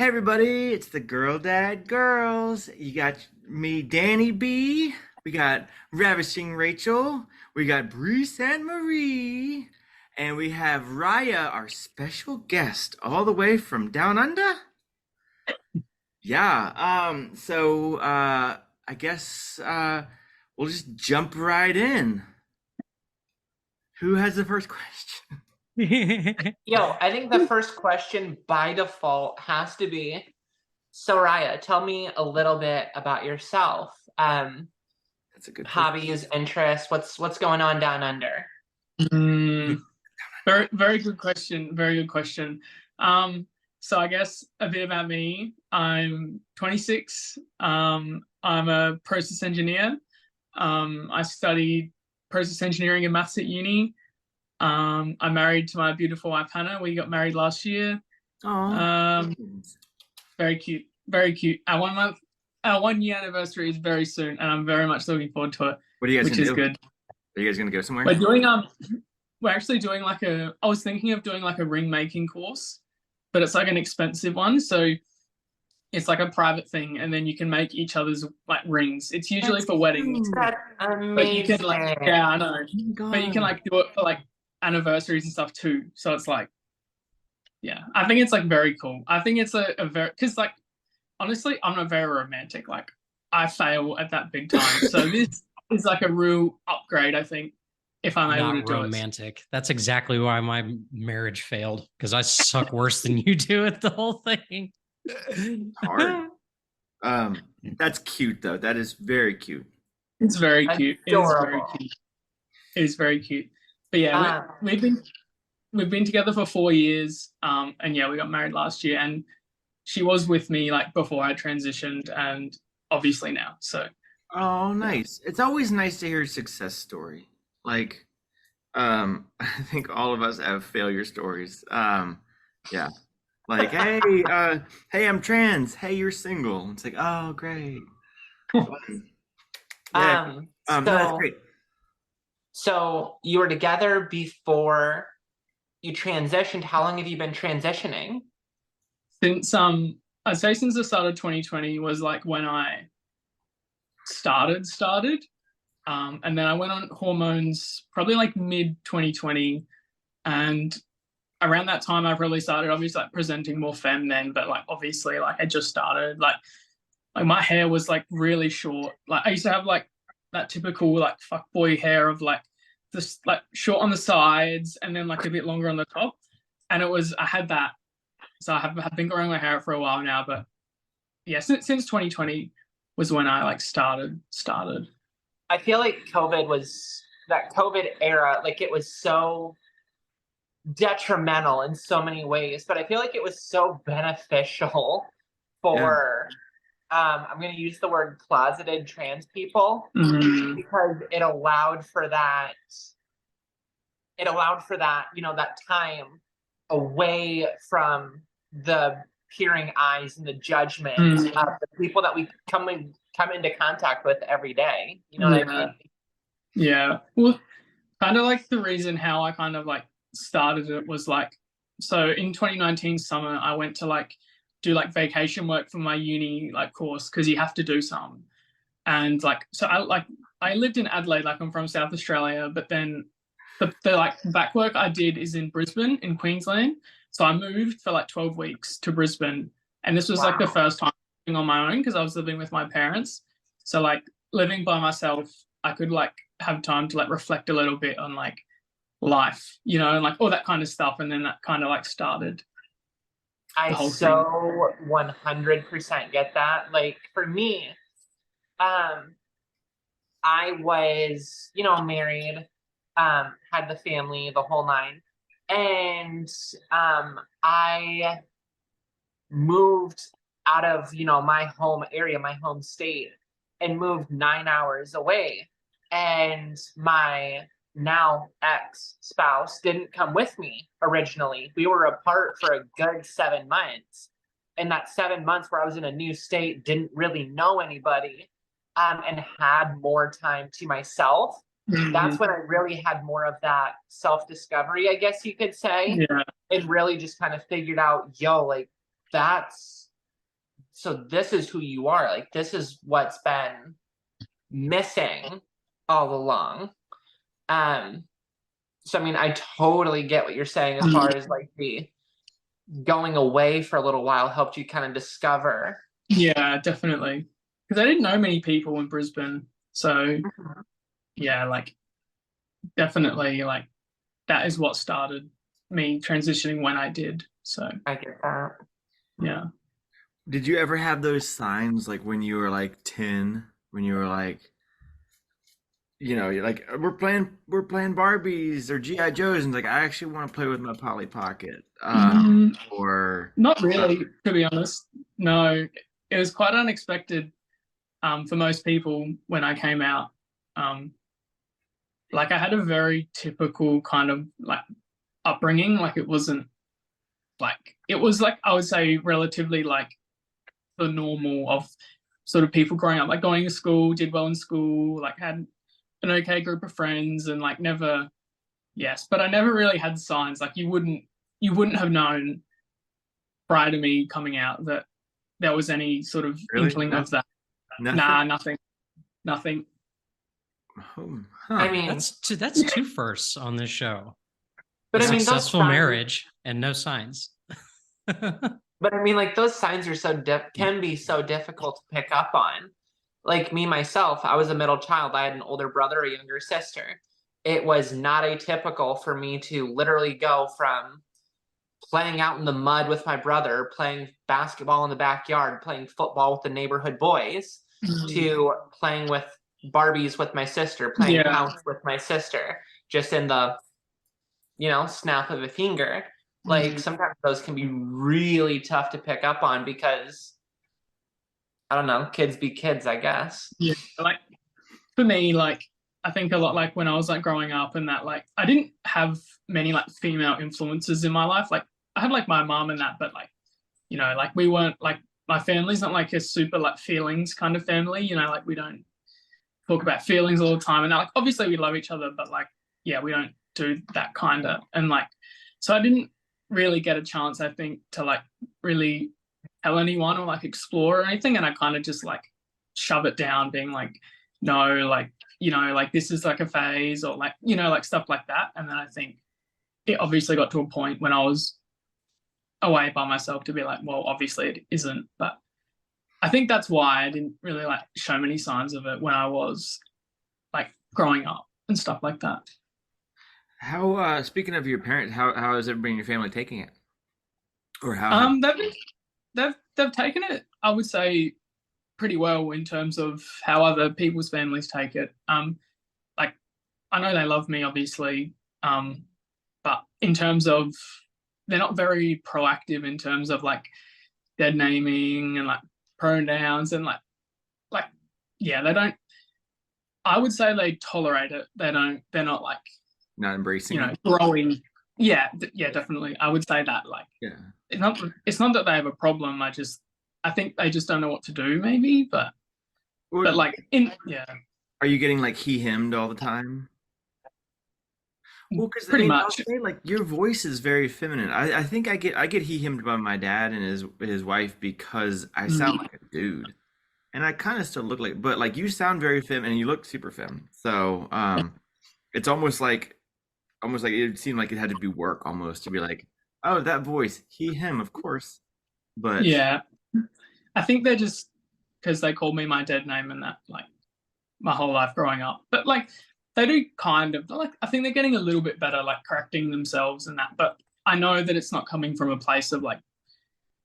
Hey everybody, it's the Girl Dad Girls. You got me, Danny B. We got Ravishing Rachel. We got Bruce and Marie. And we have Raya, our special guest, all the way from down under. Yeah, I guess we'll just jump right in. Who has the first question? Yo, I think the first question by default has to be, so Raya, tell me a little bit about yourself. That's a good first. Hobbies, interests, what's going on down under? Mm, very good question. Very good question. So I guess a bit about me. I'm 26. I'm a process engineer. I studied process engineering and maths at uni. I'm married to my beautiful wife Hannah. We got married last year. Oh, Very cute. Very cute. Our 1 year anniversary is very soon, and I'm very much looking forward to it, what are you guys which gonna is do? good. Are you guys gonna go somewhere? We're actually doing I was thinking of doing like a ring making course, but it's like an expensive one. So it's like a private thing, and then you can make each other's like rings. It's usually That's for weddings, cute. That's but you can amazing. I know, Oh my but you can God. like do it for like anniversaries and stuff too. So it's like, yeah, I think it's like very cool. I think it's a very, because like honestly, I'm not very romantic. Like I fail at that big time. So this is like a real upgrade, I think, if I'm able to Not do it. romantic. That's exactly why my marriage failed, because I suck worse than you do at the whole thing. Hard. That's cute though. That is very cute. It's very cute. It is very Adorable. cute. It is very cute. But yeah, Um, we've been together for 4 years. And yeah, we got married last year, and she was with me like before I transitioned, and obviously now. So Oh, yeah. nice. It's always nice to hear a success story. Like, I think all of us have failure stories. Yeah. Like, hey, hey, I'm trans. Hey, you're single. It's like, oh, great. Fun. Yeah. um, No, that's so great. so you were together before you transitioned. How long have you been transitioning? Since I'd say since the start of 2020 was like when I started. And then I went on hormones probably like mid 2020, and around that time I probably started obviously like presenting more femme then, but like obviously like I just started like my hair was like really short. Like I used to have like that typical like fuckboy hair of like just like short on the sides and then like a bit longer on the top. And I had that. So have been growing my hair for a while now, but yeah, since 2020 was when I like started. I feel like that COVID era, like it was so detrimental in so many ways, but I feel like it was so beneficial Yeah. for I'm going to use the word closeted trans people Mhm. because it allowed for that, that time away from the peering eyes and the judgment Mm. of the people that we come into contact with every day. You know what I Yeah. mean? Yeah. Well, kind of like the reason how I kind of like started it was like, so in 2019 summer, I went to like do like vacation work for my uni like course because you have to do some. And like, so I lived in Adelaide, like I'm from South Australia, but then the like back work I did is in Brisbane in Queensland. So I moved for like 12 weeks to Brisbane. And this was like the Wow. first time living on my own because I was living with my parents. So like living by myself, I could like have time to like reflect a little bit on like life, and like all that kind of stuff. And then that kind of like started I the whole thing. so 100% get that. Like for me, um, I was, married, had the family, the whole nine. And I moved out of, my home area, my home state, and moved 9 hours away. And my now ex spouse didn't come with me originally. We were apart for a good 7 months. And that 7 months where I was in a new state, didn't really know anybody, and had more time to myself. That's when I really had more of that self discovery, I guess you could say, Yeah. and really just kind of figured out, yo, like that's so this is who you are. Like, this is what's been missing all along. So I mean, I totally get what you're saying as far as like the going away for a little while helped you kind of discover. Yeah, definitely. Because I didn't know many people in Brisbane. So yeah, like definitely like that is what started me transitioning when I did. So I get that. yeah. Did you ever have those signs like when you were like 10, when you were like, you're like, we're playing Barbies or GI Joes, and like, I actually want to play with my Polly Pocket, or Not really, to be honest. No, it was quite unexpected for most people when I came out. Like I had a very typical kind of like upbringing. Like it was like I would say relatively like the normal of sort of people growing up, like going to school, did well in school, like had an okay group of friends, and like never, yes, but I never really had signs. Like you wouldn't have known prior to me coming out that there was any sort of really inkling of that. nothing. Nah, nothing. I mean, That's two firsts on this show. but A I mean, those successful signs, marriage and no signs. but I mean, like those signs are can be so difficult to pick up on. Like me myself, I was a middle child. I had an older brother, a younger sister. It was not atypical for me to literally go from playing out in the mud with my brother, playing basketball in the backyard, playing football with the neighborhood boys, to playing with Barbies with my sister, playing house with my sister, just in the, snap of a finger. Like sometimes those can be really tough to pick up on because, I don't know, kids be kids, I guess. Yeah, like for me, like I think a lot like when I was like growing up and that, like I didn't have many like female influences in my life. Like I had like my mom and that, but like, like we weren't like, my family's not like a super like feelings kind of family, like we don't talk about feelings all the time. And like obviously we love each other, but like, yeah, we don't do that kind of. And like, so I didn't really get a chance, I think, to like really tell anyone or like explore or anything. And I kind of just like shove it down, being like, no, like, like this is like a phase, or like, like stuff like that. And then I think it obviously got to a point when I was away by myself to be like, well, obviously it isn't. But I think that's why I didn't really like show many signs of it when I was like growing up and stuff like that. How speaking of your parents, how is everybody in your family taking it? Or how They've taken it, I would say, pretty well in terms of how other people's families take it. Like I know they love me, obviously, but in terms of, they're not very proactive in terms of like dead naming and like pronouns and like yeah, they don't. I would say they tolerate it. They're not like, not embracing it? growing. Yeah, definitely. I would say that, like, Yeah. It's not that they have a problem. I think they just don't know what to do, maybe. But like yeah, Are you getting like he himmed all the time? Well, because pretty I'll much. say, like, your voice is very feminine. I think I get he himmed by my dad and his wife because I sound like a dude, and I kind of still look like, but like you sound very feminine and you look super feminine. So it's almost like it seemed like it had to be work almost to be like, oh, that voice, he him, of course. But Yeah, I think they're just because they called me my dead name and that, like, my whole life growing up. But like they do kind of like, I think they're getting a little bit better, like correcting themselves and that. But I know that it's not coming from a place of like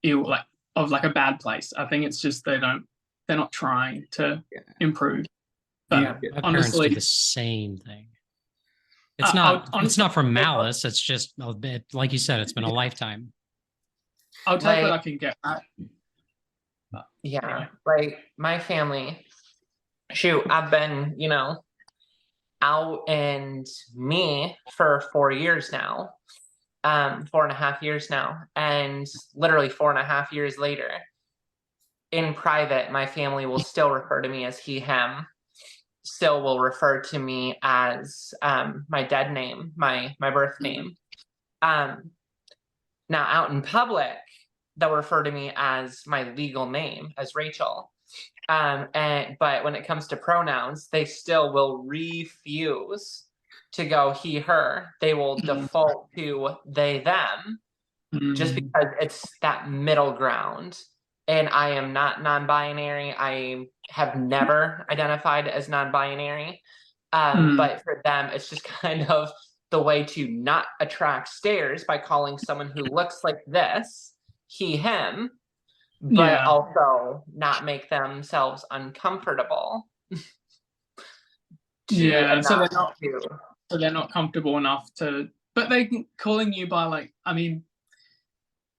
ill, like of like a bad place. I think it's just they're not trying to improve. But Yeah. My parents honestly, do the same thing. It's not from malice. It's just like you said, it's been a lifetime. I'll take what I can get. Yeah, like my family, shoot, I've been, out and me for 4 years now, 4.5 years now, and literally 4.5 years later, in private, my family will still refer to me as he, him, still will refer to me as my dead name, my birth name. Now out in public, they'll refer to me as my legal name, as Rachel. But when it comes to pronouns, they still will refuse to go he, her. They will default to they, them, just because it's that middle ground. And I am not non-binary. I have never identified as non-binary. But for them, it's just kind of the way to not attract stares by calling someone who looks like this he, him, but also not make themselves uncomfortable. Yeah, so they're not comfortable enough to, but they calling you by like, I mean,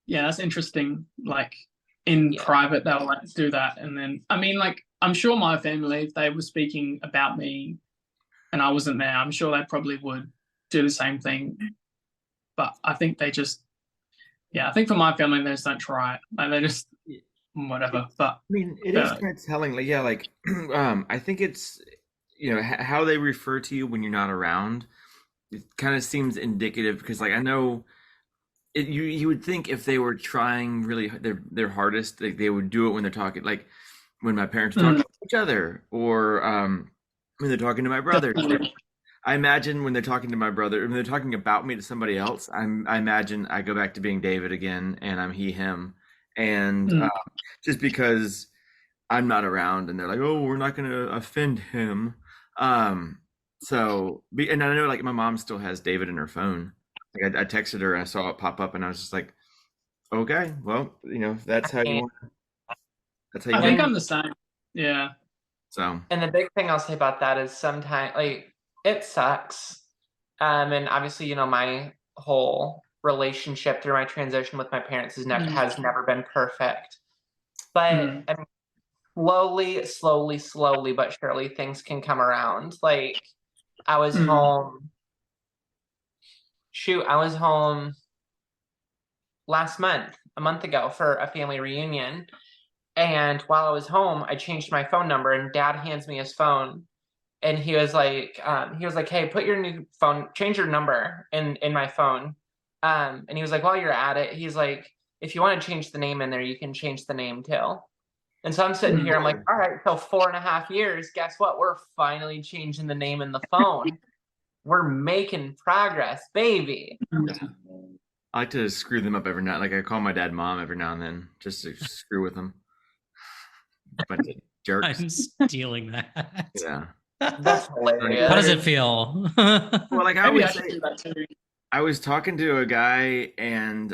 yeah, that's interesting. Like in private, they'll like do that, and then I mean, like I'm sure my family, if they were speaking about me and I wasn't there, I'm sure they probably would do the same thing. But I think they just, I think for my family, they just don't try it. Like they just whatever. But I mean, it is kind of telling. Like, yeah, like I think it's how they refer to you when you're not around. It kind of seems indicative because, like, I know you would think if they were trying really their hardest, like they would do it when they're talking, like when my parents are talking to each other, or when they're talking to my brother. I imagine when they're talking to my brother, when they're talking about me to somebody else, I imagine I go back to being David again, and I'm he, him, and just because I'm not around, and they're like, oh, we're not going to offend him. So, and I know like my mom still has David in her phone. Like I texted her and I saw it pop up, and I was just like, okay, well, that's how you want. That's how you. I think I'm the same. Yeah. So. And the big thing I'll say about that is sometimes like it sucks. And obviously, my whole relationship through my transition with my parents has never been perfect. But I mean, slowly, but surely things can come around. Like I was home. I was home a month ago for a family reunion. And while I was home, I changed my phone number, and Dad hands me his phone. And he was like, hey, put your new phone, change your number in my phone. And he was like, while you're at it, he's like, if you want to change the name in there, you can change the name too. And so I'm sitting here, I'm like, all right, so 4.5 years, guess what? We're finally changing the name in the phone. We're making progress, baby. I like to screw them up every night. Like I call my dad mom every now and then just to screw with them. Bunch of jerks. I'm stealing that. Yeah. That's hilarious. How does it feel? Well, like I Maybe always should do that too. I was talking to a guy, and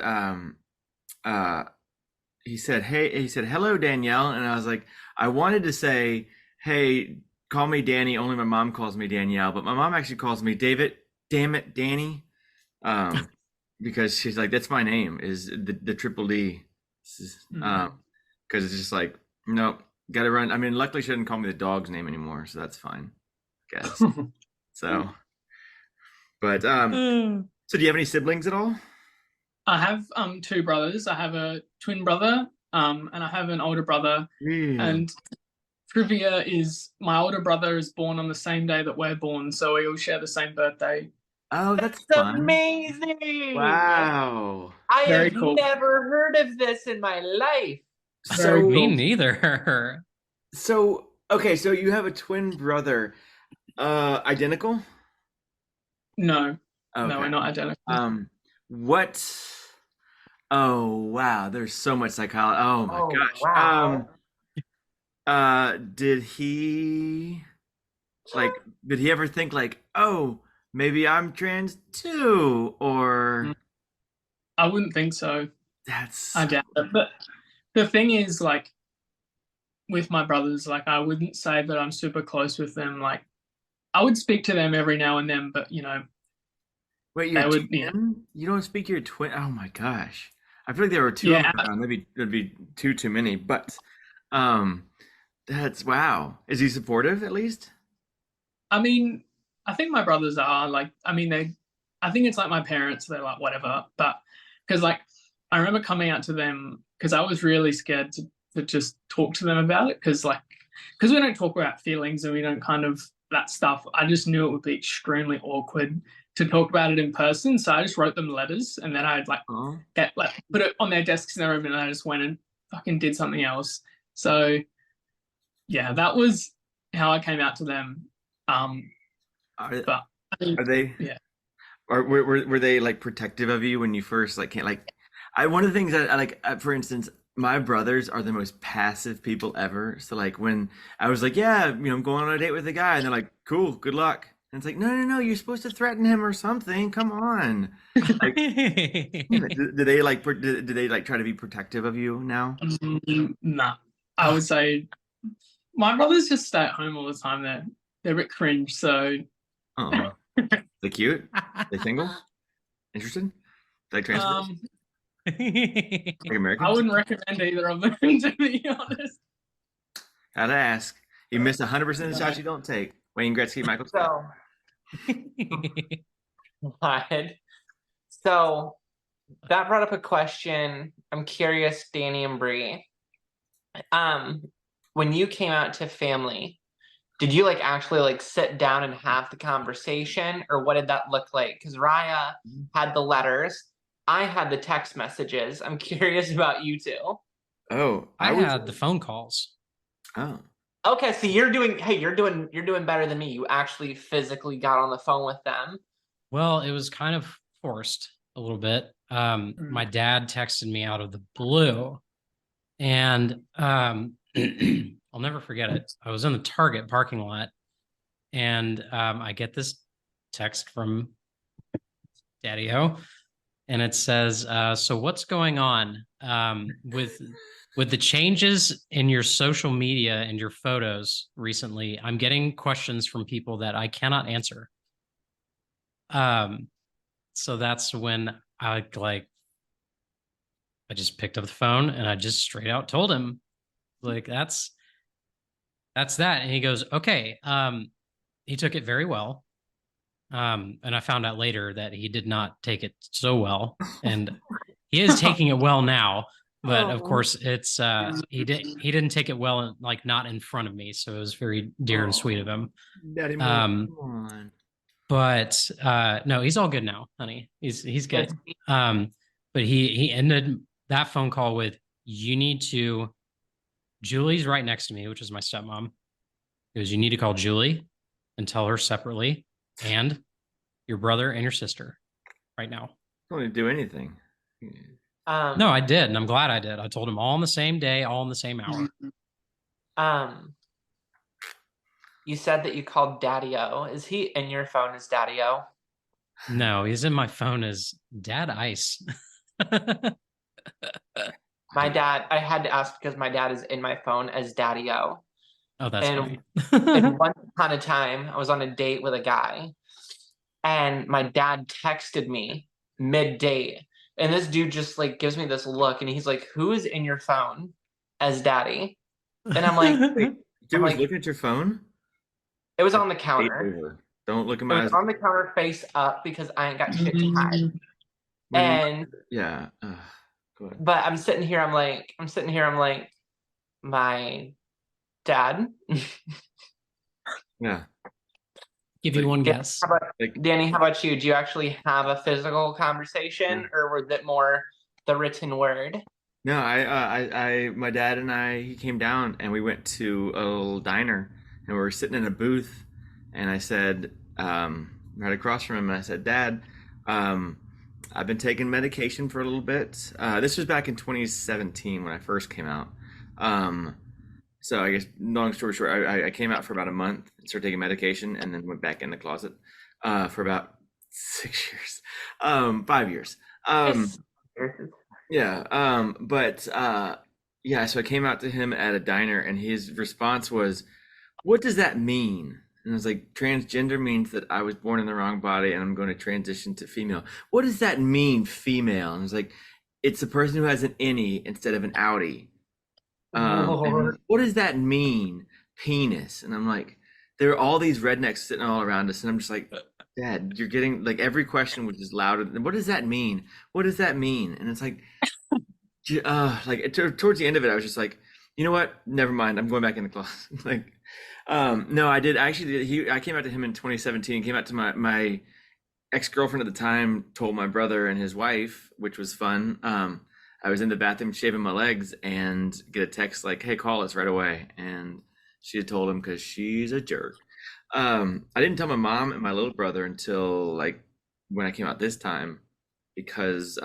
he said, hello, Danielle. And I was like, I wanted to say, hey, call me Danny. Only my mom calls me Danielle, but my mom actually calls me David. Damn it, Danny. Because she's like, that's my name, is the triple D. Because it's just like, nope, gotta run. I mean, luckily she didn't call me the dog's name anymore, so that's fine, I guess. So, but so do you have any siblings at all? I have 2 brothers. I have a twin brother, and I have an older brother. And trivia is my older brother is born on the same day that we're born, so we all share the same birthday. Oh, that's fun. Amazing! Wow. I have never heard of this in my life. So me neither. So okay, so you have a twin brother, identical? No, okay. No, we're not identical. What? Oh wow, there's so much psychology. Oh my gosh. Wow. Did he ever think like, oh, maybe I'm trans too, or? I wouldn't think so. I doubt it. But the thing is, like, with my brothers, like, I wouldn't say that I'm super close with them. Like, I would speak to them every now and then, but Wait, you're twin? You don't speak to your twin? Oh my gosh! I feel like there were 2 of them around. Maybe it'd be too many, but that's wow. Is he supportive at least? I mean, I think my brothers are like. I mean, I think it's like my parents. They're like whatever, but because like I remember coming out to them because I was really scared to just talk to them about it because we don't talk about feelings and we don't kind of that stuff. I just knew it would be extremely awkward to talk about it in person. So I just wrote them letters, and then I'd like Oh, put it on their desks in their room, and I just went and fucking did something else. So yeah, that was how I came out to them. But are they? yeah. Or were they like protective of you when you first like can't like? One of the things that I like, for instance, my brothers are the most passive people ever. So like when I was like, yeah, I'm going on a date with a guy, and they're like, cool, good luck. And it's like, no, no, no, you're supposed to threaten him or something. Come on. Like, do they like do they like try to be protective of you now? Nah, I would say my brothers just stay at home all the time. They're a bit cringe. So Oh, they cute? They single? Interested? Like transfers? Like I Americans? wouldn't recommend either of them, to be honest. Gotta ask. You miss 100% of the shots you don't take. Wayne Gretzky, Michael Scott. What? So that brought up a question. I'm curious, Danny and Bree. When you came out to family, did you like actually like sit down and have the conversation, or what did that look like? Because Raya had the letters, I had the text messages. I'm curious about you two. Oh, I had the phone calls. Oh, Okay, so you're doing better than me. You actually physically got on the phone with them. Well, it was kind of forced a little bit. My dad texted me out of the blue, and I'll never forget it. I was in the Target parking lot, and I get this text from Daddy-O, and it says, so what's going on with the changes in your social media and your photos recently? I'm getting questions from people that I cannot answer. So that's when I just picked up the phone and I just straight out told him, like, that's that. And he goes, okay. He took it very well. And I found out later that he did not take it so well, and he is taking it well now. But of course, it's he didn't take it well, like not in front of me. So it was very dear and sweet of him. Daddy, come on. But no, he's all good now, honey. He's good. But he ended that phone call with, you need to, Julie's right next to me, which is my stepmom. He goes, you need to call Julie and tell her separately, and your brother and your sister right now. Don't need to do anything. No, I did, and I'm glad I did. I told him all on the same day, all in the same hour. You said that you called Daddy-O. Is he in your phone as Daddy-O? No, he's in my phone as Dad Ice. My dad, I had to ask because my dad is in my phone as Daddy-O. Oh, that's funny. And once upon a time, I was on a date with a guy, and my dad texted me mid-date, and this dude just like gives me this look, and he's like, "Who is in your phone as Daddy?" And I'm like, Dude was looking at your phone? It was on the counter. Don't look at my eyes. It was on the counter face up because I ain't got shit to hide. And yeah. Go ahead. But I'm sitting here, I'm like, my dad. Yeah. Give you one guess. Danny, how about you? Do you actually have a physical conversation, or was it more the written word? No, my dad and he came down and we went to a little diner and we were sitting in a booth, and I said, right across from him, and I said, Dad, I've been taking medication for a little bit. This was back in 2017 when I first came out. So I guess, long story short, I came out for about a month and started taking medication, and then went back in the closet for about 6 years, 5 years. Yeah. Yeah. So I came out to him at a diner, and his response was, "What does that mean?" And I was like, "Transgender means that I was born in the wrong body and I'm going to transition to female." "What does that mean, female?" And I was like, "It's a person who has an innie instead of an outie." And what does that mean, penis? And I'm like, there are all these rednecks sitting all around us, and I'm just like, Dad, you're getting like, every question was just louder. What does that mean? What does that mean? And it's like, towards the end of it, I was just like, you know what? Never mind. I'm going back in the closet. Like, no, I did actually. I came out to him in 2017. Came out to my ex-girlfriend at the time told my brother and his wife, which was fun. I was in the bathroom shaving my legs and get a text like, "Hey, call us right away." And she had told him because she's a jerk. I didn't tell my mom and my little brother until like when I came out this time, because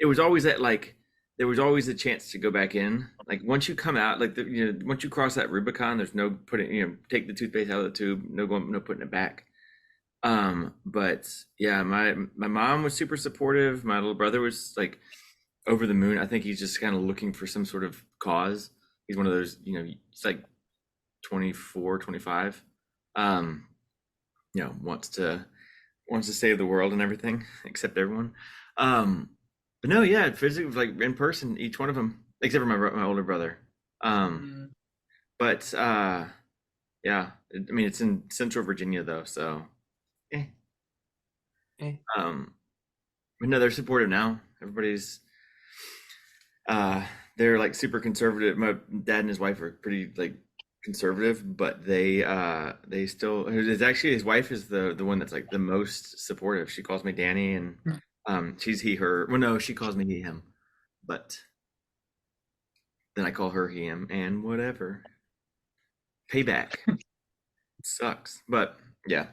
it was always that like there was always a chance to go back in. Like once you come out, like once you cross that Rubicon, there's no putting, take the toothpaste out of the tube, no putting it back. But yeah, my mom was super supportive. My little brother was like over the moon. I think he's just kind of looking for some sort of cause. He's one of those, it's like 24, 25. Wants to save the world and everything, except everyone. But no, yeah, physically, like in person, each one of them, except for my older brother. But yeah, I mean, it's in Central Virginia though, so. But no, they're supportive now. Everybody's they're like super conservative. My dad and his wife are pretty like conservative, but they still, it's actually his wife is the one that's like the most supportive. She calls me Danny, and she's he her. Well, no, she calls me he him, but then I call her he him, and whatever. Payback. Sucks, but yeah.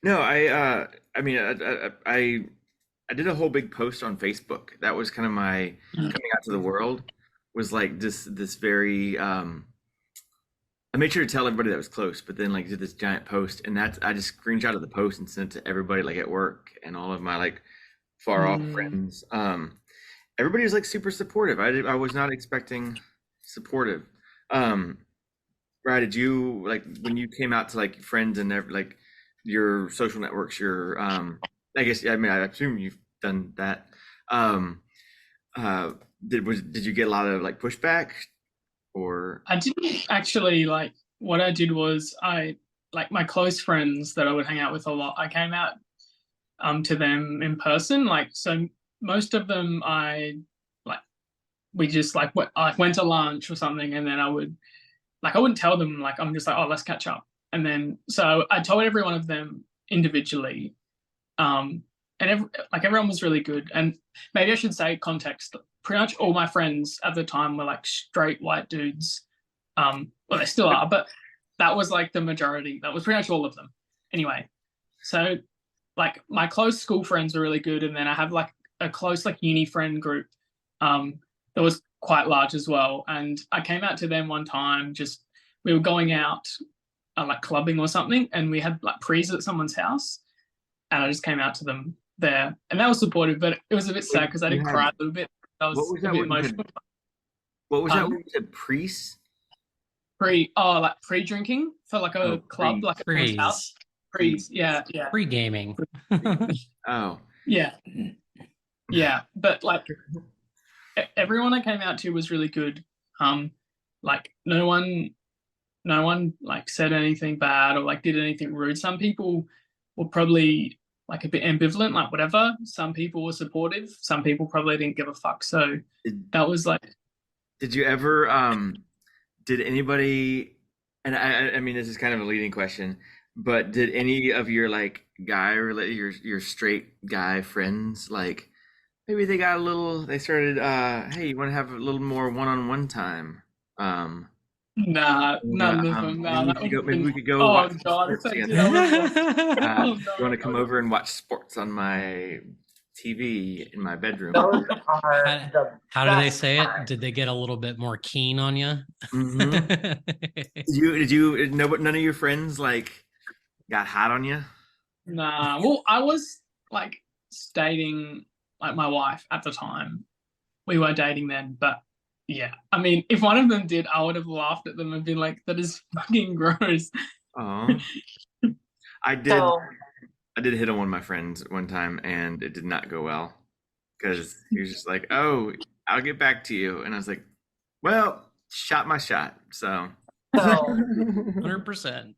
No, I mean, I did a whole big post on Facebook. That was kind of my coming out to the world. Was like this very. I made sure to tell everybody that was close, but then like did this giant post, and I just screenshotted the post and sent it to everybody like at work and all of my like far off friends. Everybody was like super supportive. I was not expecting supportive. Right? Did you like when you came out to like friends and like your social networks, your I guess, I mean, I assume you've done that. Did you get a lot of like pushback, or? I didn't actually. Like what I did was I like my close friends that I would hang out with a lot. I came out to them in person. Like so most of them we just like went to lunch or something, and then I wouldn't tell them, like I'm just like, oh, let's catch up. And then so I told every one of them individually. And everyone was really good. And maybe I should say context. Pretty much all my friends at the time were like straight white dudes. Well, they still are, but that was like the majority. That was pretty much all of them. Anyway, so like my close school friends were really good, and then I have like a close like uni friend group that was quite large as well. And I came out to them one time. Just we were going out like clubbing or something, and we had like prees at someone's house, and I just came out to them there, and that was supportive. But it was a bit sad because I did cry a little bit. I was a bit emotional. What was that when you said priest? Like pre-drinking for like a club, prees. like a friend's house. Prees, yeah. Pre-gaming. Oh. Yeah. But like everyone I came out to was really good. Like no one like said anything bad or like did anything rude. Some people were probably like a bit ambivalent, like whatever. Some people were supportive. Some people probably didn't give a fuck. So that was like. Did you ever did anybody, and I mean this is kind of a leading question, but did any of your like your straight guy friends, like maybe they got a little, they started hey, you want to have a little more one-on-one time? Nah, none of them. Nah, maybe we could go watch sports together. You want to come over and watch sports on my TV in my bedroom? Those are How do they say it? Did they get a little bit more keen on you? Did you none of your friends like got hot on you? Nah, well, I was like dating like my wife at the time. We were dating then, but yeah, I mean, if one of them did, I would have laughed at them and been like, "That is fucking gross." Oh, I did hit on one of my friends one time, and it did not go well because he was just like, "Oh, I'll get back to you," and I was like, "Well, shot my shot." So 100%.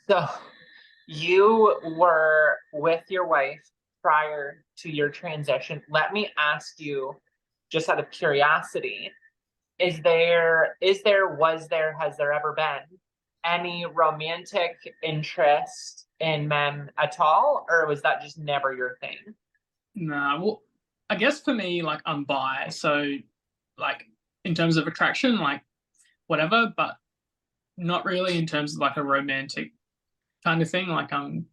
So you were with your wife prior to your transition. Let me ask you, just out of curiosity, has there ever been any romantic interest in men at all, or was that just never your thing? Nah, well, I guess for me, like I'm bi, so like in terms of attraction, like whatever, but not really in terms of like a romantic kind of thing. Like I'm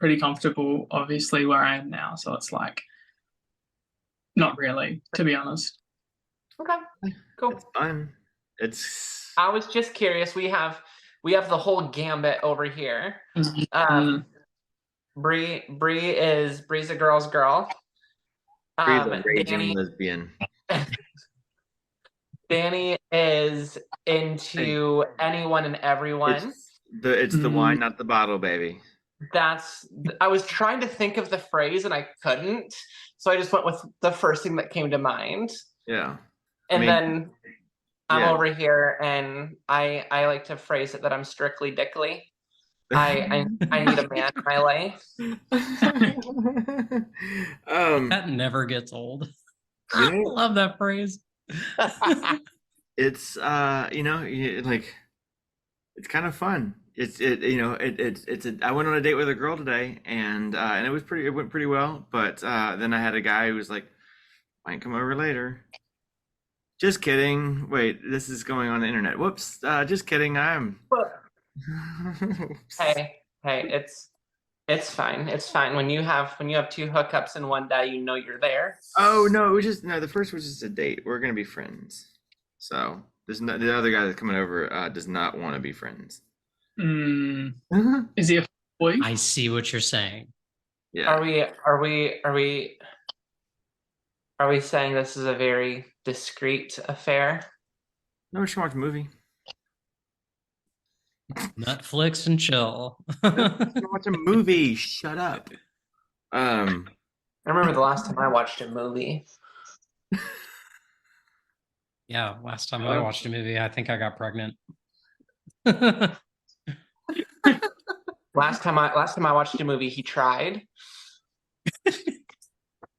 pretty comfortable, obviously, where I am now, so it's like not really, to be honest. Okay, cool. It's fun. It's I was just curious. We have the whole gambit over here. Bree Bree's a girl's girl. Bree's a raging Danny lesbian. Danny is into anyone and everyone. It's the wine, not the bottle, baby. I was trying to think of the phrase and I couldn't, so I just went with the first thing that came to mind. Yeah. And then I'm yeah. over here and I like to phrase it that I'm strictly dickly. I need a man in my life. That never gets old. You I know, love that phrase. it's like it's kind of fun. I went on a date with a girl today, and it went pretty well. But then I had a guy who was like, "Might come over later." Just kidding. Wait, this is going on the internet. Whoops. Just kidding. Hey, it's fine. It's fine. When you have two hookups in one day, you know you're there. Oh no, the first was just a date. We're gonna be friends. So the other guy that's coming over does not want to be friends. Is he a boy? I see what you're saying. Yeah. Are we saying this is a very discreet affair? No, we should watch a movie. Netflix and chill. Watch a movie. Shut up. I remember the last time I watched a movie. Yeah, last time I watched a movie, I think I got pregnant. Last time I watched a movie, he tried.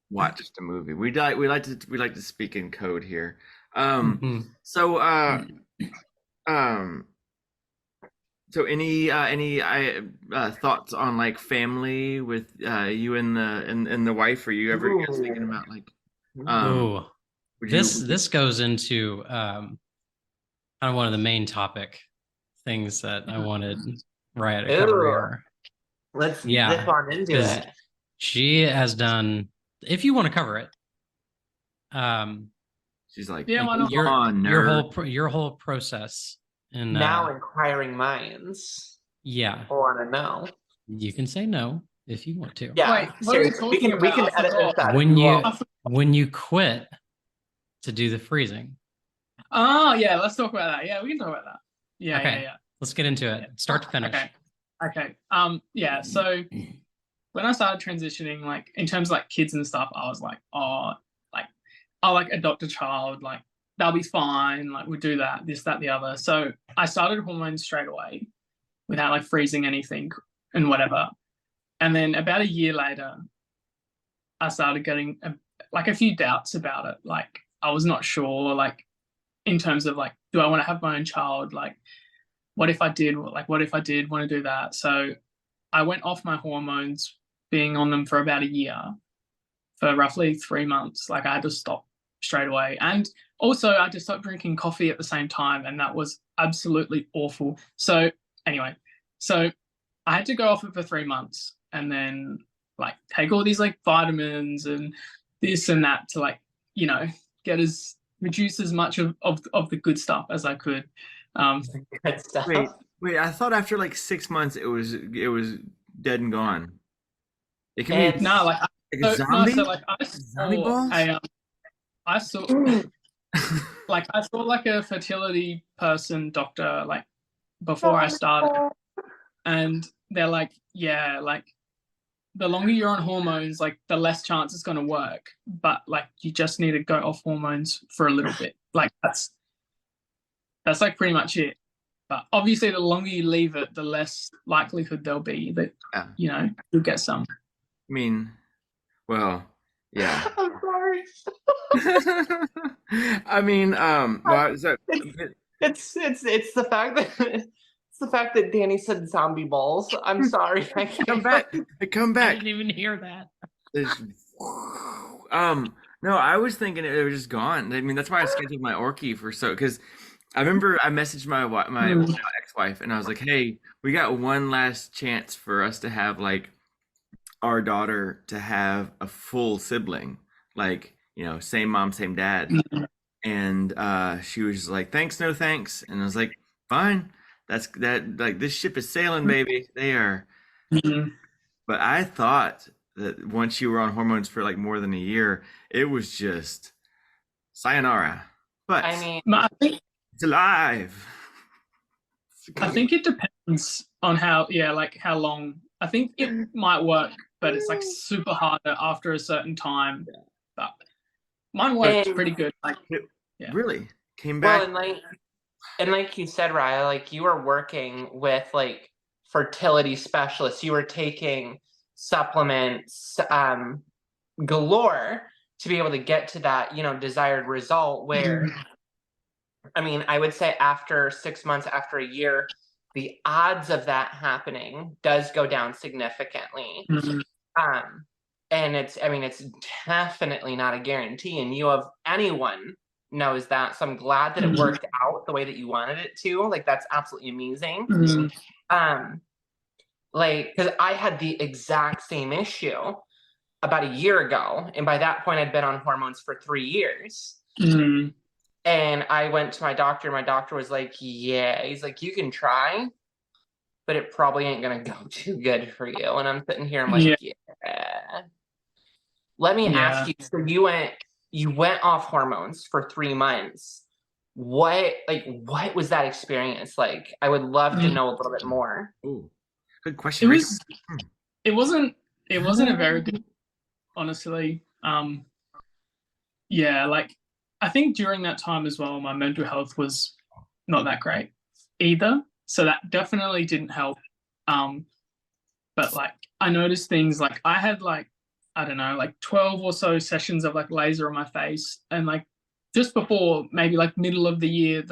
Watched a movie. We like to speak in code here. So any thoughts on like family with you and the wife? Are you ever guys thinking about like this goes into kind of one of the main topic things that I wanted Raiha to cover here. Let's dip on into it. She has done, if you want to cover it, she's like, yeah, why not? your whole process. And now inquiring minds. Yeah. Want to know. You can say no if you want to. Yeah. Wait, we can edit this out. When you quit to do the freezing. Oh yeah, let's talk about that. Yeah, we can talk about that. Yeah, okay. yeah. Let's get into it. Start to finish. Okay. Yeah, so when I started transitioning, like in terms of like kids and stuff, I was like, oh, like I'll like adopt a child, like they'll be fine, like we do that, this, that, the other. So I started hormones straight away without like freezing anything and whatever. And then about a year later, I started getting a few doubts about it. Like I was not sure, like in terms of like, do I want to have my own child? Like, what if I did? Like, what if I did want to do that? So I went off my hormones, being on them for about a year, for roughly 3 months. Like I had to stop straight away. And also I had to stop drinking coffee at the same time. And that was absolutely awful. So anyway, so I had to go off it for 3 months and then like take all these like vitamins and this and that to like, you know, reduce as much of the good stuff as I could. Good stuff. Wait, I thought after like 6 months it was dead and gone. It can be like a zombie? No, so like I saw like I saw like a fertility person doctor like before I started, and they're like, yeah, like the longer you're on hormones, like the less chance it's going to work, but like you just need to go off hormones for a little bit. Like that's like pretty much it. But obviously the longer you leave it, the less likelihood there'll be that you know you'll get some. I mean, well, yeah. I'm sorry. I mean, well, so it's the fact that It's the fact that Danny said zombie balls. I'm sorry. I Come can't. back. Come I back. didn't even hear that. There's- no, I was thinking it was just gone. I mean, that's why I scheduled my Orky for because I remember I messaged my ex-wife and I was like, "Hey, we got one last chance for us to have like our daughter to have a full sibling, like same mom, same dad." And she was just like, "Thanks, no thanks," and I was like, "Fine, that's that. Like this ship is sailing, baby. They are." Mhm. But I thought that once you were on hormones for like more than a year, it was just sayonara. But I mean, I think it's alive. it depends on how like how long. I think it might work, but it's like super harder after a certain time. But mine worked And- pretty good. Like It Yeah. really came well, back. and like you said, Raya, like you were working with like fertility specialists. You were taking supplements galore to be able to get to that, desired result where I mean, I would say after 6 months, after a year, the odds of that happening does go down significantly. Mhm. And it's definitely not a guarantee. And you of anyone knows that. So I'm glad that it worked out the way that you wanted it to. Like that's absolutely amazing. Mhm. Like, because I had the exact same issue about a year ago. And by that point, I'd been on hormones for 3 years. Mhm. And I went to my doctor. My doctor was like, yeah, he's like, you can try, but it probably ain't going to go too good for you. And I'm sitting here, I'm like, yeah. Let me ask you, so you went off hormones for 3 months. What was that experience like? I would love to know a little bit more. Oh, good It question, Rachel. was. It wasn't a very good, honestly. Yeah, like I think during that time as well, my mental health was not that great either. So that definitely didn't help. Um, but like I noticed things like I had like, I don't know, like 12 or so sessions of like laser on my face. And like just before maybe like middle of the year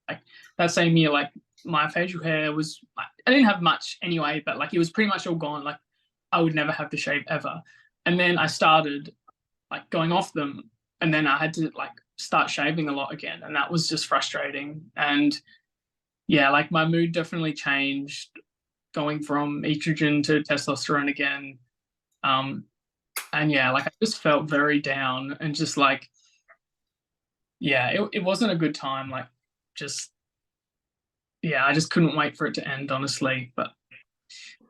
like that same year, like my facial hair was I didn't have much anyway, but like it was pretty much all gone. Like I would never have to shave ever. And then I started like going off them, and then I had to like start shaving a lot again, and that was just frustrating. And yeah, like my mood definitely changed going from estrogen to testosterone again. Um, and yeah, like I just felt very down and just like, yeah, it wasn't a good time. Like, just, yeah, I just couldn't wait for it to end, honestly. But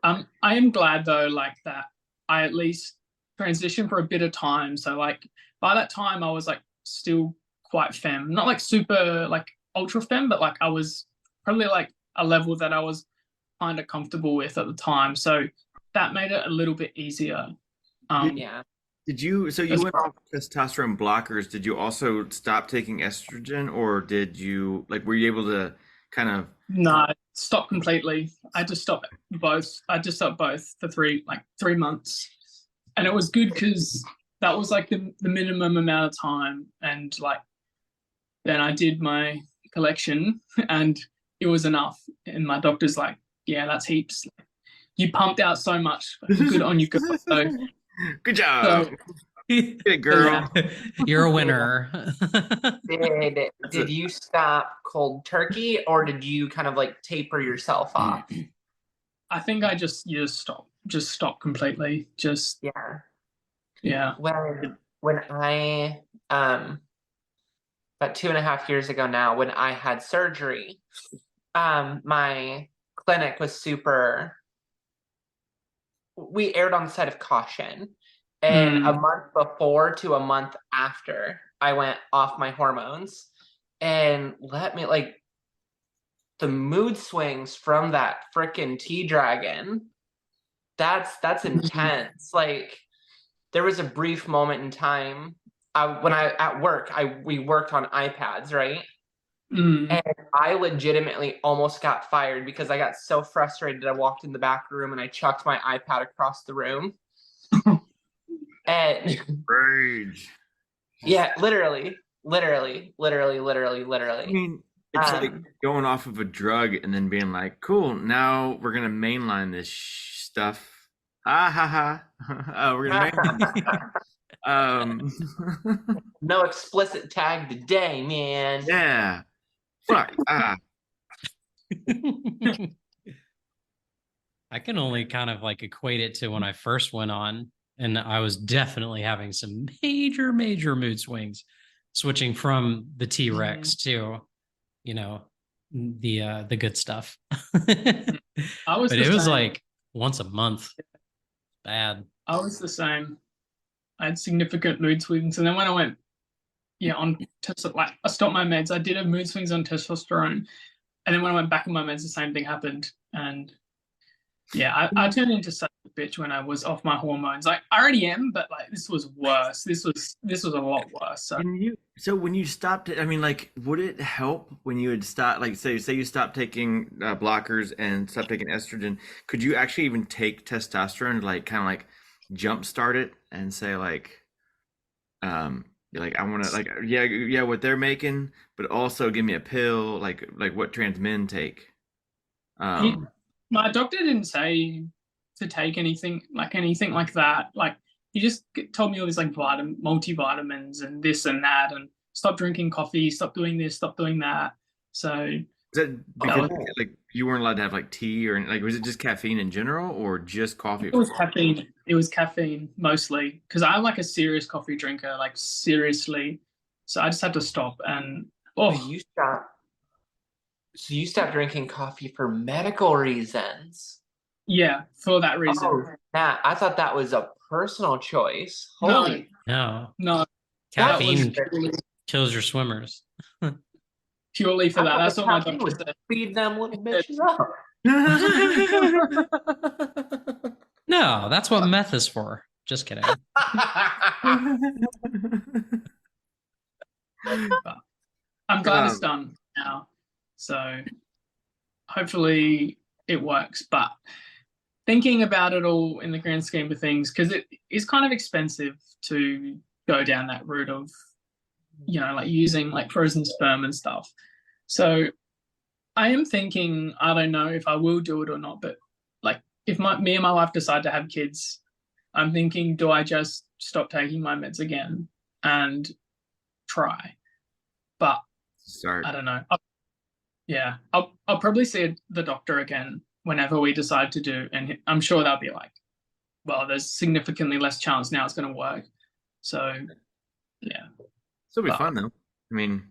I am glad though, like that I at least transitioned for a bit of time. So like by that time I was like still quite femme, not like super like ultra femme, but like I was probably like a level that I was kind of comfortable with at the time. So that made it a little bit easier. Yeah. Did you so you As went well. off testosterone blockers? Did you also stop taking estrogen, or did you like were you able to kind of No, stop completely. I just stopped both. I just stopped both for 3 months. And it was good because that was like the minimum amount of time. And like then I did my collection and it was enough. And my doctor's like, yeah, that's heaps. You pumped out so much. Good on you, girl. So, Good job. Good girl. yeah. You're a winner. Did you stop cold turkey or did you kind of like taper yourself off? I think I just stopped completely. Just Yeah. yeah. When I about 2.5 years ago now, when I had surgery, my clinic was we erred on the side of caution. And a month before to a month after I went off my hormones, and let me like the mood swings from that frickin' tea dragon, that's intense. Like there was a brief moment in time when I at work, we worked on iPads, right? And I legitimately almost got fired because I got so frustrated. I walked in the back room and I chucked my iPad across the room. And Rage. yeah, literally. I mean, It's like Um, going off of a drug and then being like, "Cool, now we're gonna mainline this stuff." Ha ha ha! We're gonna mainline this stuff. no explicit tag today, man. Yeah. Fuck. I can only kind of like equate it to when I first went on, and I was definitely having some major mood swings, switching from the T-Rex to, you know, the good stuff. I was But the it was same. like once a month. Bad. I was the same. I had significant mood swings, and then when I went, on like I stopped my meds. I did have mood swings on testosterone, and then when I went back on my meds, the same thing happened. And yeah, I turned into such a bitch when I was off my hormones. Like I already am, but like this was worse. This was a lot worse. So So when you stopped it, I mean, like, would it help when you had stopped, like, say you stopped taking blockers and stopped taking estrogen? Could you actually even take testosterone to like kind of like jumpstart it and say you're like I want to like yeah what they're making, but also give me a pill like what trans men take. he, Um, my doctor didn't say to take anything like that. Like he just told me all these like multivitamins and this and that, and stop drinking coffee, stop doing this, stop doing that. So is that that because was, like you weren't allowed to have like tea or like was it just caffeine in general or just coffee? it was caffeine. It was caffeine mostly because I'm like a serious coffee drinker, like seriously. So I just had to stop and So you stopped. So you stopped drinking coffee for medical reasons. yeah, for that reason. Oh, Matt, I thought that was a personal choice. No. Holy, No. No, that Caffeine was purely, kills your swimmers. purely for I that. thought That's the what my caffeine doctor would said. speed them little bitches up. No, that's what meth is for. Just kidding. But I'm glad it's Um, done now. So hopefully it works. But thinking about it all in the grand scheme of things, because it is kind of expensive to go down that route of, like using like frozen sperm and stuff. So I am thinking, I don't know if I will do it or not, but like if me and my wife decide to have kids, I'm thinking, do I just stop taking my meds again and try? But Start. I don't know. I'll probably see the doctor again whenever we decide to do, and I'm sure they'll be like, well, there's significantly less chance now it's going to work. So yeah, Still be but fun though. I mean,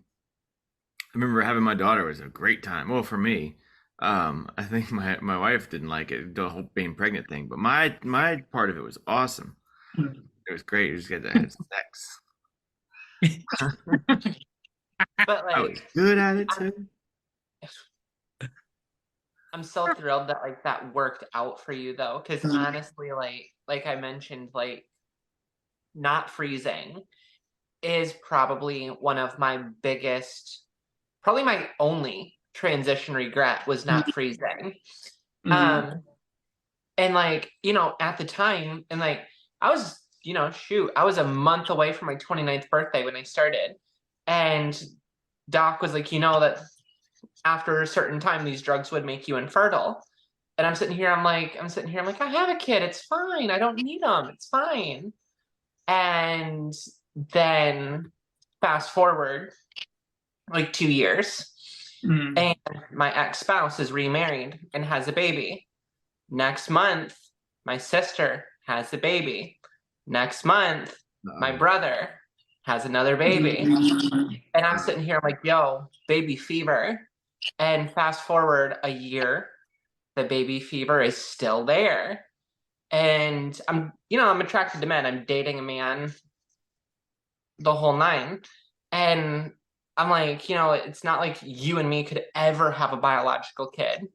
I remember having my daughter. It was a great time. Well, for me, I think my wife didn't like it, the whole being pregnant thing, but my part of it was awesome. It was great. You just get to have sex. But I was like, good at it too. I'm so thrilled that like that worked out for you though, because honestly, like I mentioned, like not freezing is probably one of my biggest, probably my only transition regret was not freezing. mm, And like, at the time, and like I was, shoot, I was a month away from my 29th birthday when I started. And Doc was like, that after a certain time, these drugs would make you infertile. And I'm sitting here, I'm like, I have a kid, it's fine. I don't need them, it's fine. And then fast forward like 2 years, mm, and my ex-spouse is remarried and has a baby. Next month, my sister has a baby. Next month, my brother has another baby. And I'm sitting here like, yo, baby fever. And fast forward a year, the baby fever is still there. And I'm attracted to men. I'm dating a man, the whole nine. And I'm like, it's not like you and me could ever have a biological kid,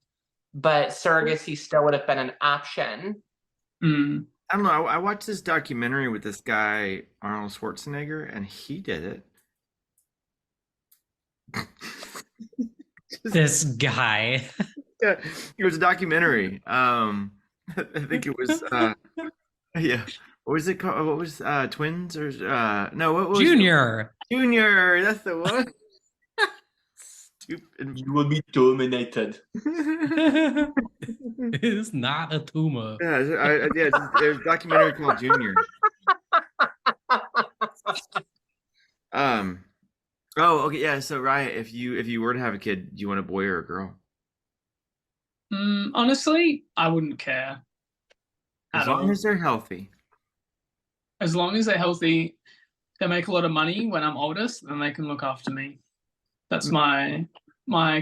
but surrogacy still would have been an option. mm. I don't know. I watched this documentary with this guy Arnold Schwarzenegger, and he did it. This guy. Yeah, it was a documentary. I think it was. Yeah. What was it called? What was twins or no? What was Junior. Junior? That's the one. You will be terminated. It's not a tumor. Yeah, there's a documentary called Junior. Oh, okay, yeah. So, Raya, if you were to have a kid, do you want a boy or a girl? Honestly, I wouldn't care As at long all. as they're healthy. As long as they're healthy, they make a lot of money when I'm oldest, then they can look after me. That's my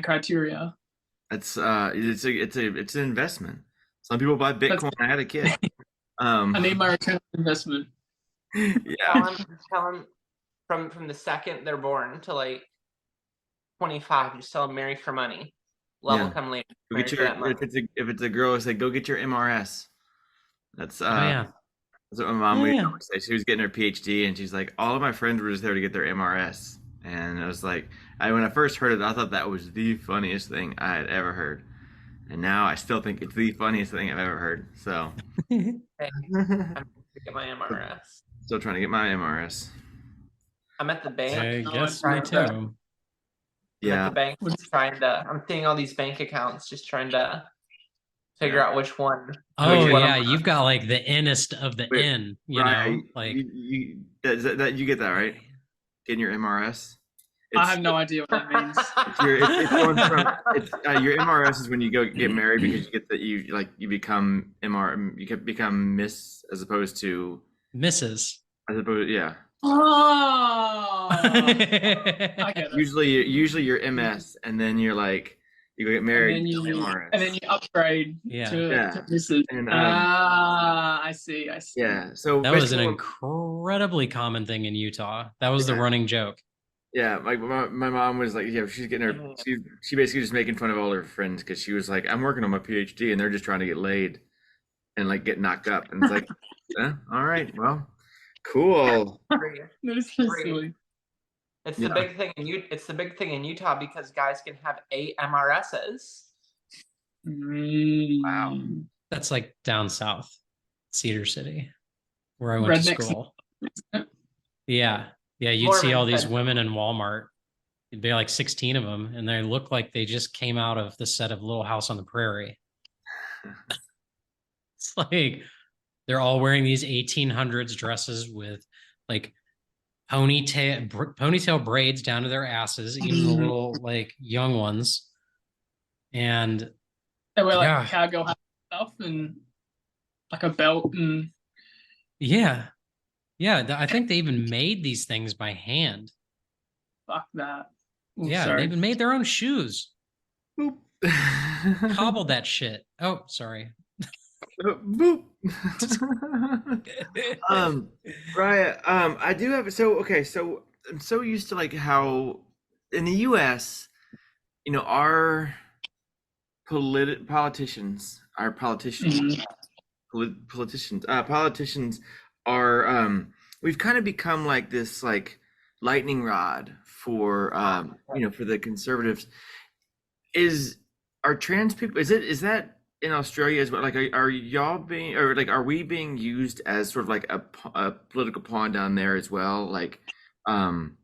criteria. It's it's an investment. Some people buy Bitcoin. I had a kid. I need my return on investment. Yeah. Tell them from the second they're born to like 25, just tell them marry for money. Love will come later. Go Marry get for that money. if it's a girl, it's like go get your MRS. That's Oh yeah. That's what my mom Oh, would yeah. always say. She was getting her PhD, and she's like, all of my friends were just there to get their MRS. And I was like, when I first heard it, I thought that was the funniest thing I had ever heard. And now I still think it's the funniest thing I've ever heard. So, Hey, I'm to get my MRS. still trying to get my MRS. I'm at the bank. I guess trying me to- too. I'm Yeah. at the bank I'm seeing all these bank accounts, just trying to figure out which one. Oh which one yeah, I'm- you've got like the innest of the Wait, in, you Right, know, like you you get that right? Getting your MRS. I have no idea what that means. It's going from your MRS is when you go get married because you get that you become you can become Miss as opposed to Mrs. yeah. Oh, I get it. Usually you're MS and then you're like you go get married And then you you become MRS. and then you upgrade Yeah. to Mrs. And, I see. yeah. So That was an basically incredibly common thing in Utah. That was the Yeah. running joke. yeah, like my mom was like, yeah, she's getting her she basically just making fun of all her friends because she was like, I'm working on my PhD and they're just trying to get laid and like get knocked up. And it's like, all right, well, cool. That is so silly. It's the big thing in It's the big thing in Utah because guys can have 8 MRSs. Wow. That's like down south, Cedar City, where I went to Redneck school. Yeah. Yeah. You'd Mormon see all these country. women in Walmart. It'd be like 16 of them, and they look like they just came out of the set of Little House on the Prairie. It's like they're all wearing these 1800s dresses with like ponytail braids down to their asses, even the little like young ones. And They wear like Yeah. cowgirl hat stuff and like a belt and yeah, I think they even made these things by hand. fuck that. Ooh, Yeah, sorry. they even made their own shoes. Boop. Cobbled that shit. Oh, sorry. Boop. Raya, I do have so I'm so used to like how in the US, our politicians Mhm. politicians are we've kind of become like this like lightning rod for for the conservatives. Are trans people is that in Australia as well? Like are y'all being or like are we being used as sort of like a political pawn down there as well? Like bathroom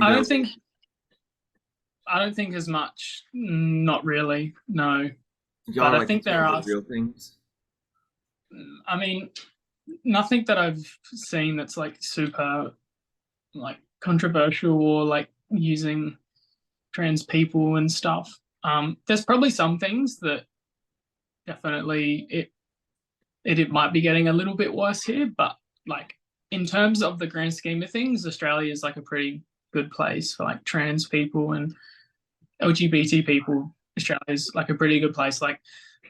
I bills? don't think as much. Not really. No. Y'all but I like think there talk are- about real things. I mean, nothing that I've seen that's like super like controversial or like using trans people and stuff. There's probably some things that definitely it might be getting a little bit worse here, but like in terms of the grand scheme of things, Australia is like a pretty good place for like trans people and LGBT people. Australia is like a pretty good place. Like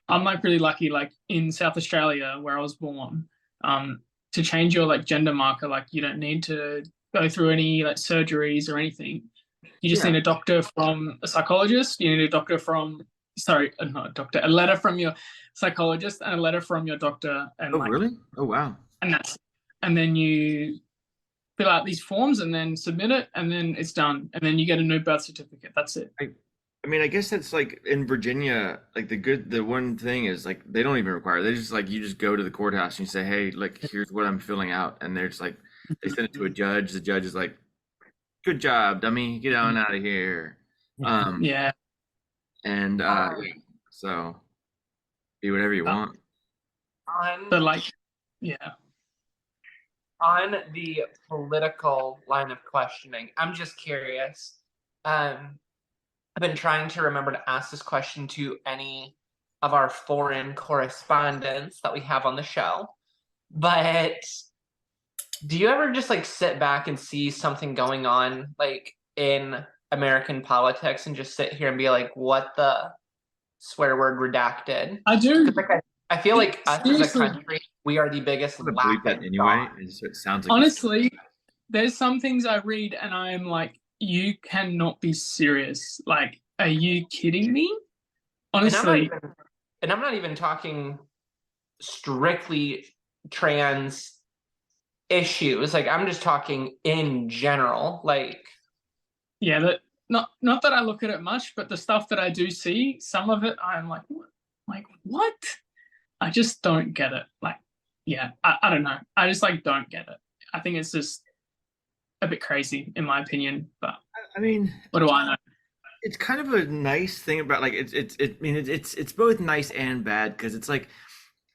I'm like really lucky, like in South Australia where I was born, to change your like gender marker, like you don't need to go through any like surgeries or anything. You just need a doctor from a psychologist. You need a doctor from not a doctor, a letter from your psychologist and a letter from your doctor. And Oh like, really? Oh wow. and then you fill out these forms and then submit it and then it's done. And then you get a new birth certificate. That's it. I mean, I guess that's like in Virginia, like the one thing is like they don't even require. They just like you just go to the courthouse and you say, "Hey, like here's what I'm filling out," and they're just like they send it to a judge. The judge is like, "Good job, dummy. Get on out of here." Um, Yeah. and yeah, so be whatever you want. But like, yeah. On the political line of questioning, I'm just curious. I've been trying to remember to ask this question to any of our foreign correspondents that we have on the show. But do you ever just like sit back and see something going on like in American politics and just sit here and be like, what the swear word redacted? I do. Like, I feel like us as a Seriously. country, we are the biggest I'm gonna believe that laughing anyway. stock. It sounds like Honestly, there's some things I read and I am like, you cannot be serious. Like, are you kidding me? Honestly, And I'm not even talking strictly trans issues. Like I'm just talking in general. Like yeah, that not that I look at it much, but the stuff that I do see, some of it I'm like, what? I just don't get it. Like, yeah, I don't know. I just like don't get it. I think it's just a bit crazy in my opinion, but I mean, what do I know? it's kind of a nice thing about like it's both nice and bad because it's like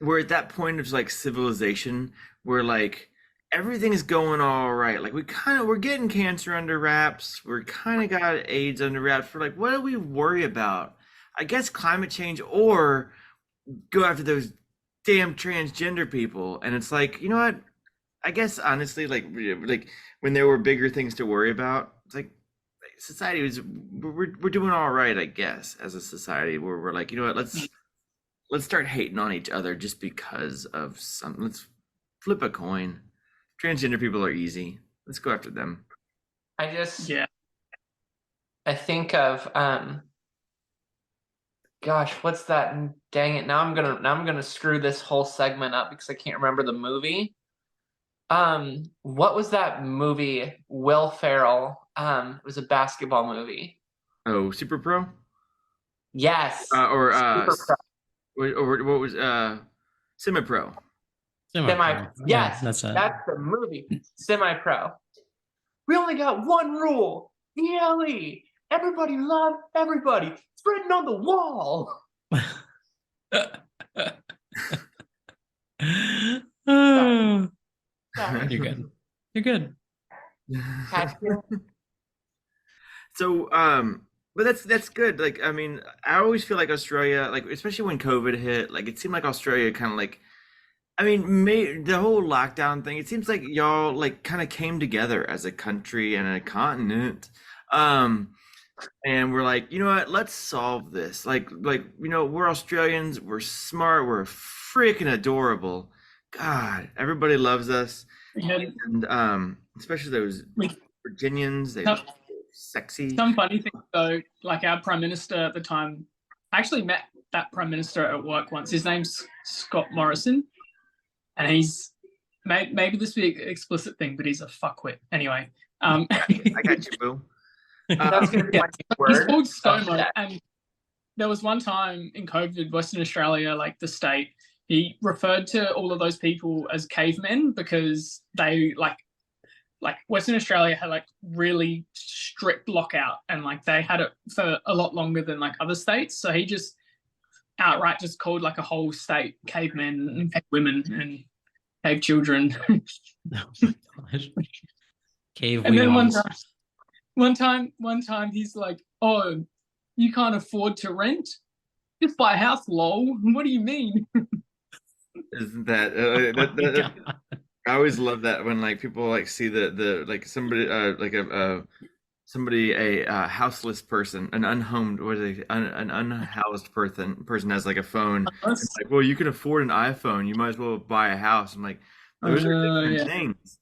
we're at that point of like civilization where like everything is going all right. Like we're getting cancer under wraps. We're kind of got AIDS under wraps. We're like, what do we worry about? I guess climate change or go after those damn transgender people. And it's like, you know what? I guess honestly, like when there were bigger things to worry about, it's like society was we're doing all right, I guess, as a society where we're like, you know what, let's start hating on each other just because of some. Let's flip a coin. Transgender people are easy. Let's go after them. I just Yeah. I think of gosh, what's that? Dang it! Now I'm gonna screw this whole segment up because I can't remember the movie. What was that movie? Will Ferrell. It was a basketball movie. Oh, Super Pro? Yes. Or Super Pro. or what was Semi Pro? Semi. Yes, that's it. that's the movie. Semi Pro. We only got one rule. ELE. Everybody love everybody. It's written on the wall. Oh, Sorry. you're good. You're good. So, but that's good. Like, I mean, I always feel like Australia, like especially when COVID hit, like it seemed like Australia kind of like, I mean, the whole lockdown thing. It seems like y'all like kind of came together as a country and a continent, and we're like, you know what? Let's solve this. Like you know, we're Australians. We're smart. We're freaking adorable. God, everybody loves us, Yeah. and especially those Virginians. They Some- sexy. Some funny thing though, like our prime minister at the time, I actually met that prime minister at work once. His name's Scott Morrison, and he's maybe this will be an explicit thing, but he's a fuckwit. Anyway, I got you, boo. That's gonna be yeah, my new he's word. called ScoMo, and there was one time in COVID, Western Australia, like the state, he referred to all of those people as cavemen because they like Western Australia had like really strict lockout and like they had it for a lot longer than like other states. So he just outright just called like a whole state cavemen and cave women and cave children. Oh my gosh. Cave And then wheels. one time he's like, "Oh, you can't afford to rent? Just buy a house, lol. What do you mean?" Isn't that, Oh my God. I always love that when like people like see the like somebody like a houseless person, an unhomed, what is it, an unhoused person has like a phone. It's like, well, you can afford an iPhone, you might as well buy a house. I'm like, those are different Yeah. things.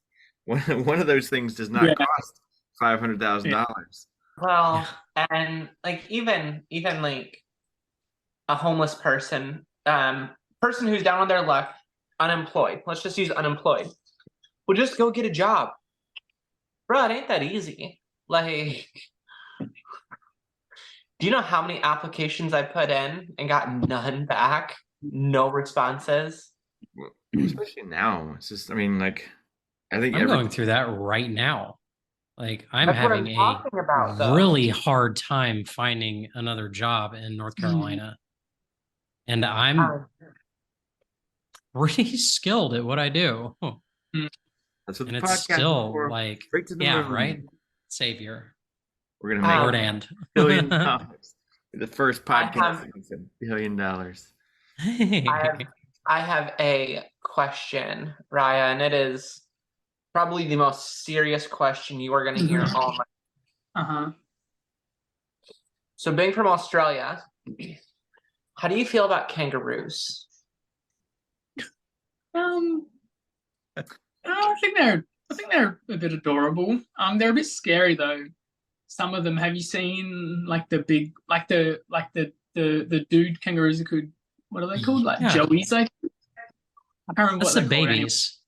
One of those things does not Yeah. cost $500,000. Well, and like even like a homeless person, person who's down on their luck, unemployed. Let's just use unemployed. Well, just go get a job, bro. It ain't that easy. Like, do you know how many applications I put in and got none back? No responses. Especially now, it's just, I mean, like, I think I'm going through that right now. Like I'm That's what I'm having talking about, a though. really hard time finding another job in North Carolina. And I'm Um, pretty skilled at what I do. That's what And the it's podcast is still for. like, Straight to the yeah, moon. right? Savior. We're gonna make Word Um, and. $1 billion. The first I podcast have- makes $1 billion. I have a question, Raya, and it is probably the most serious question you are going to hear all night. Uh-huh. So, being from Australia, how do you feel about kangaroos? I think they're a bit adorable. They're a bit scary though. Some of them. Have you seen like the big, like the dude kangaroos are called? What are they called? Like Yeah. joeys. I can't remember That's what the they're called. Anyway. babies.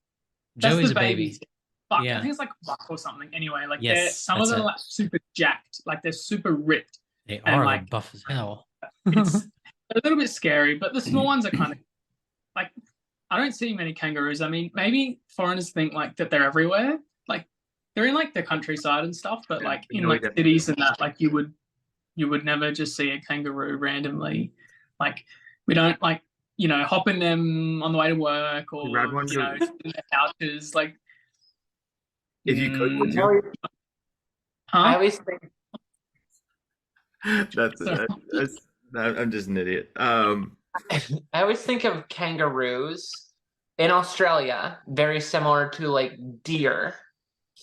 That's Joey's the a baby. babies. Fuck, Yeah. I think it's like buck or something. Anyway, like Yes, some of that's them it. are like super jacked, like they're super ripped. They And, are like, like buff as hell. It's a little bit scary, but the small ones are kind of like I don't see many kangaroos. I mean, maybe foreigners think like that they're everywhere. Like they're in like the countryside and stuff, but Yeah, like we in know like that. cities and that, like you would never just see a kangaroo randomly. Like we don't like hop in them on the way to work or Grab one, go- in their couches. Like If you could, would I you? always, I huh? always think I'm just an idiot. I always think of kangaroos in Australia very similar to like deer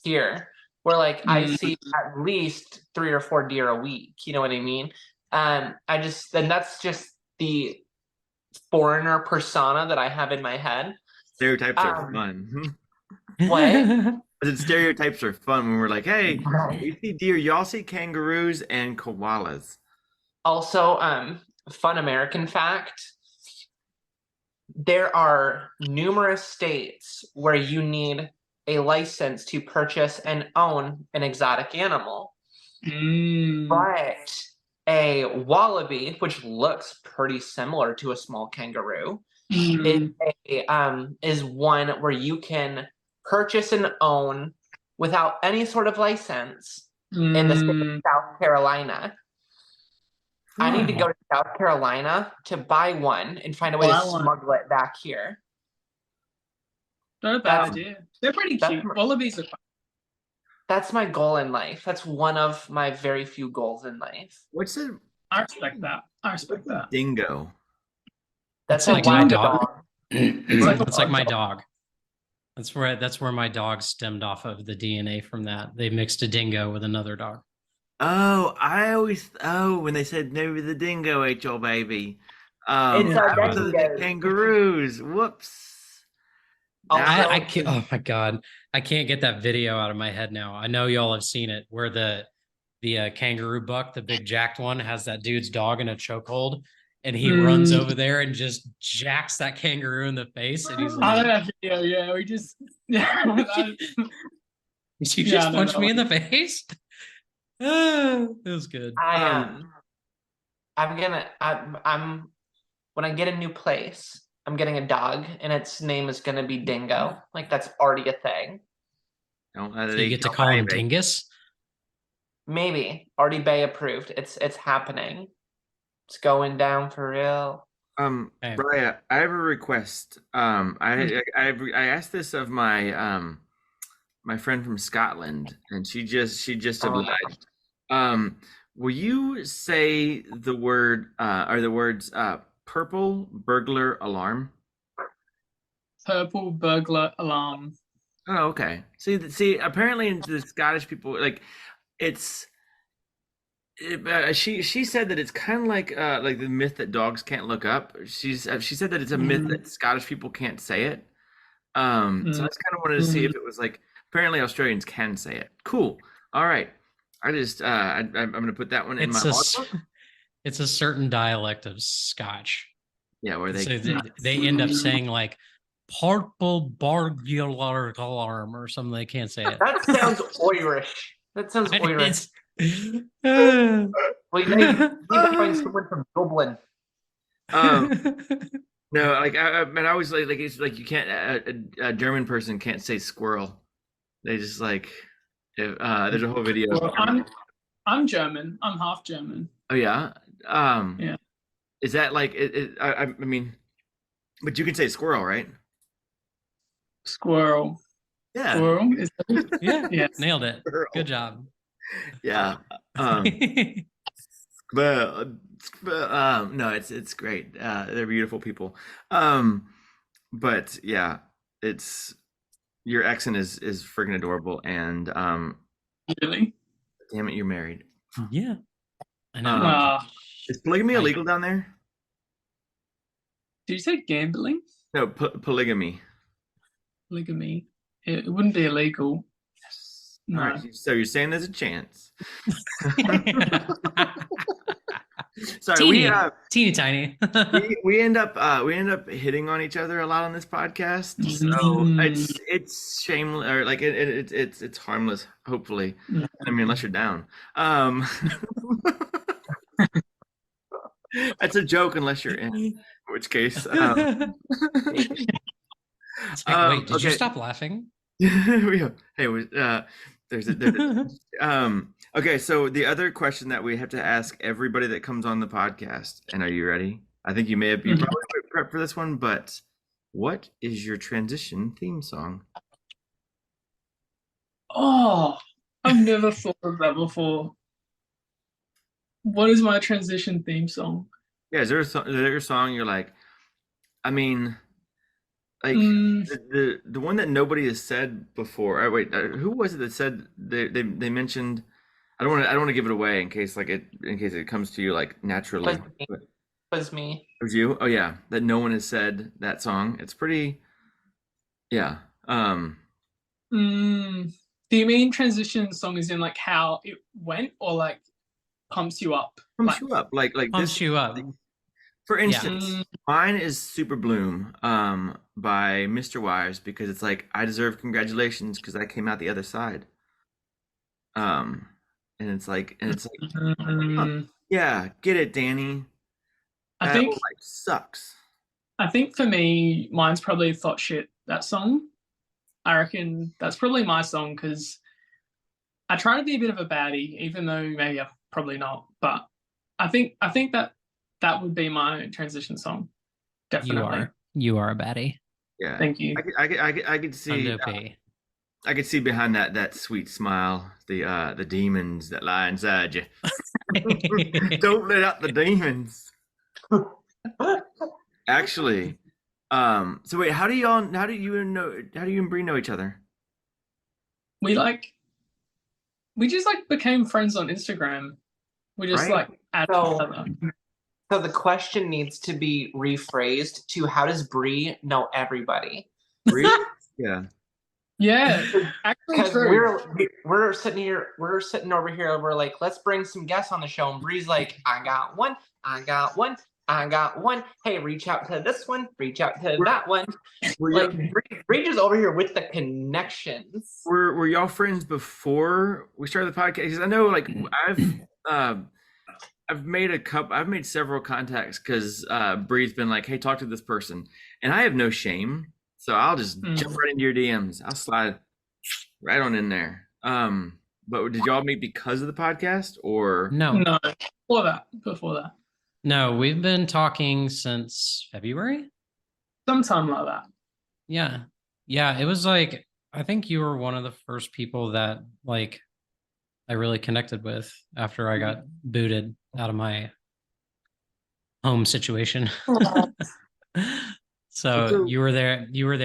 here, where like I see at least 3 or 4 deer a week. You know what I mean? Then that's just the foreigner persona that I have in my head. Stereotypes are Um, fun. What? I said stereotypes are fun when we're like, hey, we see deer, y'all see kangaroos and koalas. Also, fun American fact. There are numerous states where you need a license to purchase and own an exotic animal. But a wallaby, which looks pretty similar to a small kangaroo, is one where you can purchase and own without any sort of license in the state of South Carolina. I need to go to South Carolina to buy one and find a way to smuggle it back here. Not a bad idea. They're pretty cute. Wallabies are fun. That's my goal in life. That's one of my very few goals in life. What's a I respect that. dingo? That's like a my wild dog. like a It's like my dog. dog. That's where my dog stemmed off of the DNA from that. They mixed a dingo with another dog. When they said maybe the dingo ate your baby. It's I a was dingo. the kangaroos. Whoops. I can't. Oh my god, I can't get that video out of my head now. I know y'all have seen it, where the kangaroo buck, the big jacked one, has that dude's dog in a chokehold, and he runs over there and just jacks that kangaroo in the face, and he's I like, know that video. Yeah, we just "Did you just punch me in the face?" It was good. I'm when I get a new place, I'm getting a dog, and its name is gonna be Dingo. Like that's already a thing. Don't So you get to call him Dingus. Maybe already Bay approved. It's happening. It's going down for real. Okay. Raya, I have a request. I asked this of my my friend from Scotland, and she just obliged. Will you say the word or the words purple burglar alarm? Purple burglar alarm. Oh, okay. See, apparently the Scottish people like it's. She said that it's kind of like the myth that dogs can't look up. She said that it's a myth that Scottish people can't say it. So I just kind of wanted to see if it was like apparently Australians can say it. Cool. All right. I just I'm gonna put that one in my logbook. It's a certain dialect of Scotch. Yeah, where So they end up saying like purple burglar alarm or something. They can't say it. That sounds Irish. That sounds Irish. Well, Well, you need to find someone from Dublin. No, like I always like it's like you can't a German person can't say squirrel. They just like There's a whole video. Well, I'm German. I'm half German. Oh yeah. Yeah. Is that like I mean, but you can say squirrel, right? Squirrel. Yeah. Squirrel. Is that Yeah, yeah. nailed it. Squirrel. Good job. Yeah. But no, it's great. They're beautiful people. But yeah, it's your accent is freaking adorable, and Really? damn it, you're married. Yeah, I know. Is polygamy I- illegal down there? Did you say gambling? No, polygamy. Polygamy. It wouldn't be illegal. Yes. No. All right. So you're saying there's a chance. Sorry, teeny tiny. we end up hitting on each other a lot on this podcast. So it's shameless, or like it's harmless, hopefully. I mean, unless you're down. That's a joke unless you're in, in which case. It's like, wait, did you okay. stop laughing? Hey, there's okay, so the other question that we have to ask everybody that comes on the podcast, and are you ready? I think you probably prepped for this one, but what is your transition theme song? Oh, I've never thought of that before. What is my transition theme song? Yeah, is there a song you're like, I mean, like the one that nobody has said before. Wait, who was it that said they mentioned? I don't want to give it away in case it comes to you like naturally. Was me. It was you? Oh yeah, that no one has said that song. It's pretty. Yeah. Do you mean transition song is in like how it went, or like pumps you up? Pumps you up, like Pumps this. you up. For instance, mine is Super Bloom by Mr. Wise, because it's like, I deserve congratulations because I came out the other side. And it's like huh, yeah, get it, Danny. I think life sucks. I think for me, mine's probably Thought Shit, that song. I reckon that's probably my song because I try to be a bit of a baddie, even though maybe I'm probably not. But I think that would be my transition song. Definitely. You are a baddie. Yeah. Thank you. I could see I could see behind that sweet smile the demons that lie inside you. Don't let out the demons. Actually, so wait, how do you and Bree know each other? We just like became friends on Instagram. We just like added each other. So the question needs to be rephrased to, how does Bree know everybody? Bree? Yeah. Yeah, actually Because true. we're sitting over here, we're like, let's bring some guests on the show, and Bree's like, I got one. Hey, reach out to this one, reach out to that one. Like, Bree is over here with the connections. Were y'all friends before we started the podcast? Because I know, like, I've made several contacts because Bree's been like, hey, talk to this person, and I have no shame. So I'll just jump right into your DMs. I'll slide right on in there. But did y'all meet because of the podcast, or no? Before that. No, we've been talking since February. Sometime like that. Yeah. It was like, I think you were one of the first people that like I really connected with after I got booted out of my home situation. So you were there. You were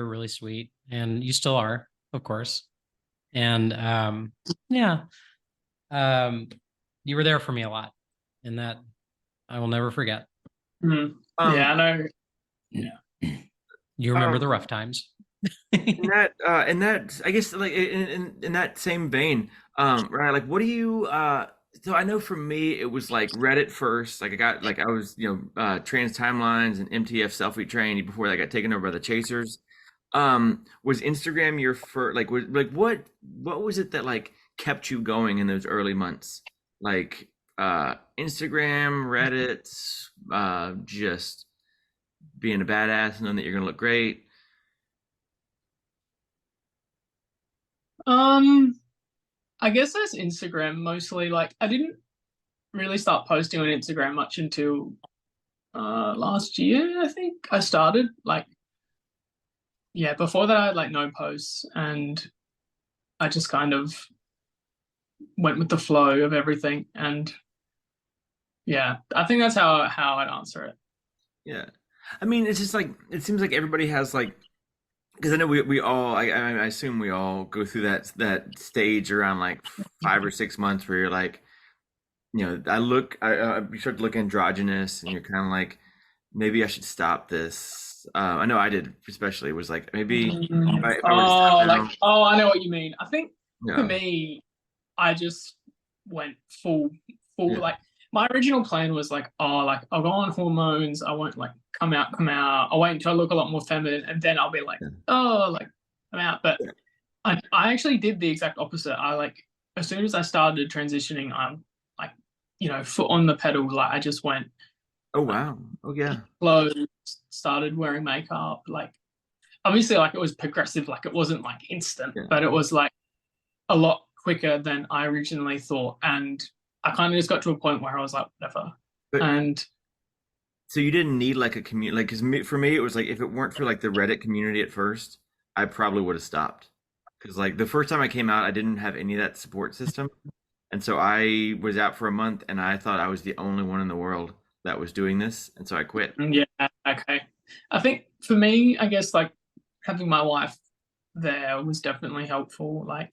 really sweet, and you still are, of course. And you were there for me a lot, and that I will never forget. Yeah, I know. Yeah, you remember the rough times. in that I guess, like, in that same vein, right? Like, what do you? So I know for me, it was like Reddit first. Like, I was Trans Timelines and MTF Selfie Train before I got taken over by the Chasers. Was Instagram your first? Like, what was it that like kept you going in those early months? Like, Instagram, Reddit, just being a badass, knowing that you're gonna look great. I guess that's Instagram mostly. Like I didn't really start posting on Instagram much until last year. I think I started like, yeah, before that I had like no posts, and I just kind of went with the flow of everything. And yeah, I think that's how I'd answer it. Yeah. I mean, it's just like it seems like everybody has like because I know we all I assume we all go through that stage around like 5 or 6 months where you're like, you know, you start to look androgynous and you're kind of like maybe I should stop this. I know I did especially was like maybe if I were to stop Oh, now, like I know what you mean. I think for yeah, me, I just went full yeah, like my original plan was like, oh, like I'll go on hormones, I won't like come out. I'll wait until I look a lot more feminine, and then I'll be like, yeah, oh, like I'm out. But yeah. I actually did the exact opposite. I like as soon as I started transitioning, I'm like, foot on the pedal. Like I just went Oh like wow, oh yeah, clothes, started wearing makeup. Like obviously, like it was progressive. Like it wasn't like instant, yeah. but it was like a lot quicker than I originally thought. And I kind of just got to a point where I was like, whatever. But And so you didn't need like a community, like because for me it was like if it weren't for like the Reddit community at first, I probably would have stopped. Because like the first time I came out, I didn't have any of that support system, and so I was out for a month, and I thought I was the only one in the world that was doing this, and so I quit. yeah, okay. I think for me, I guess like having my wife there was definitely helpful. Like,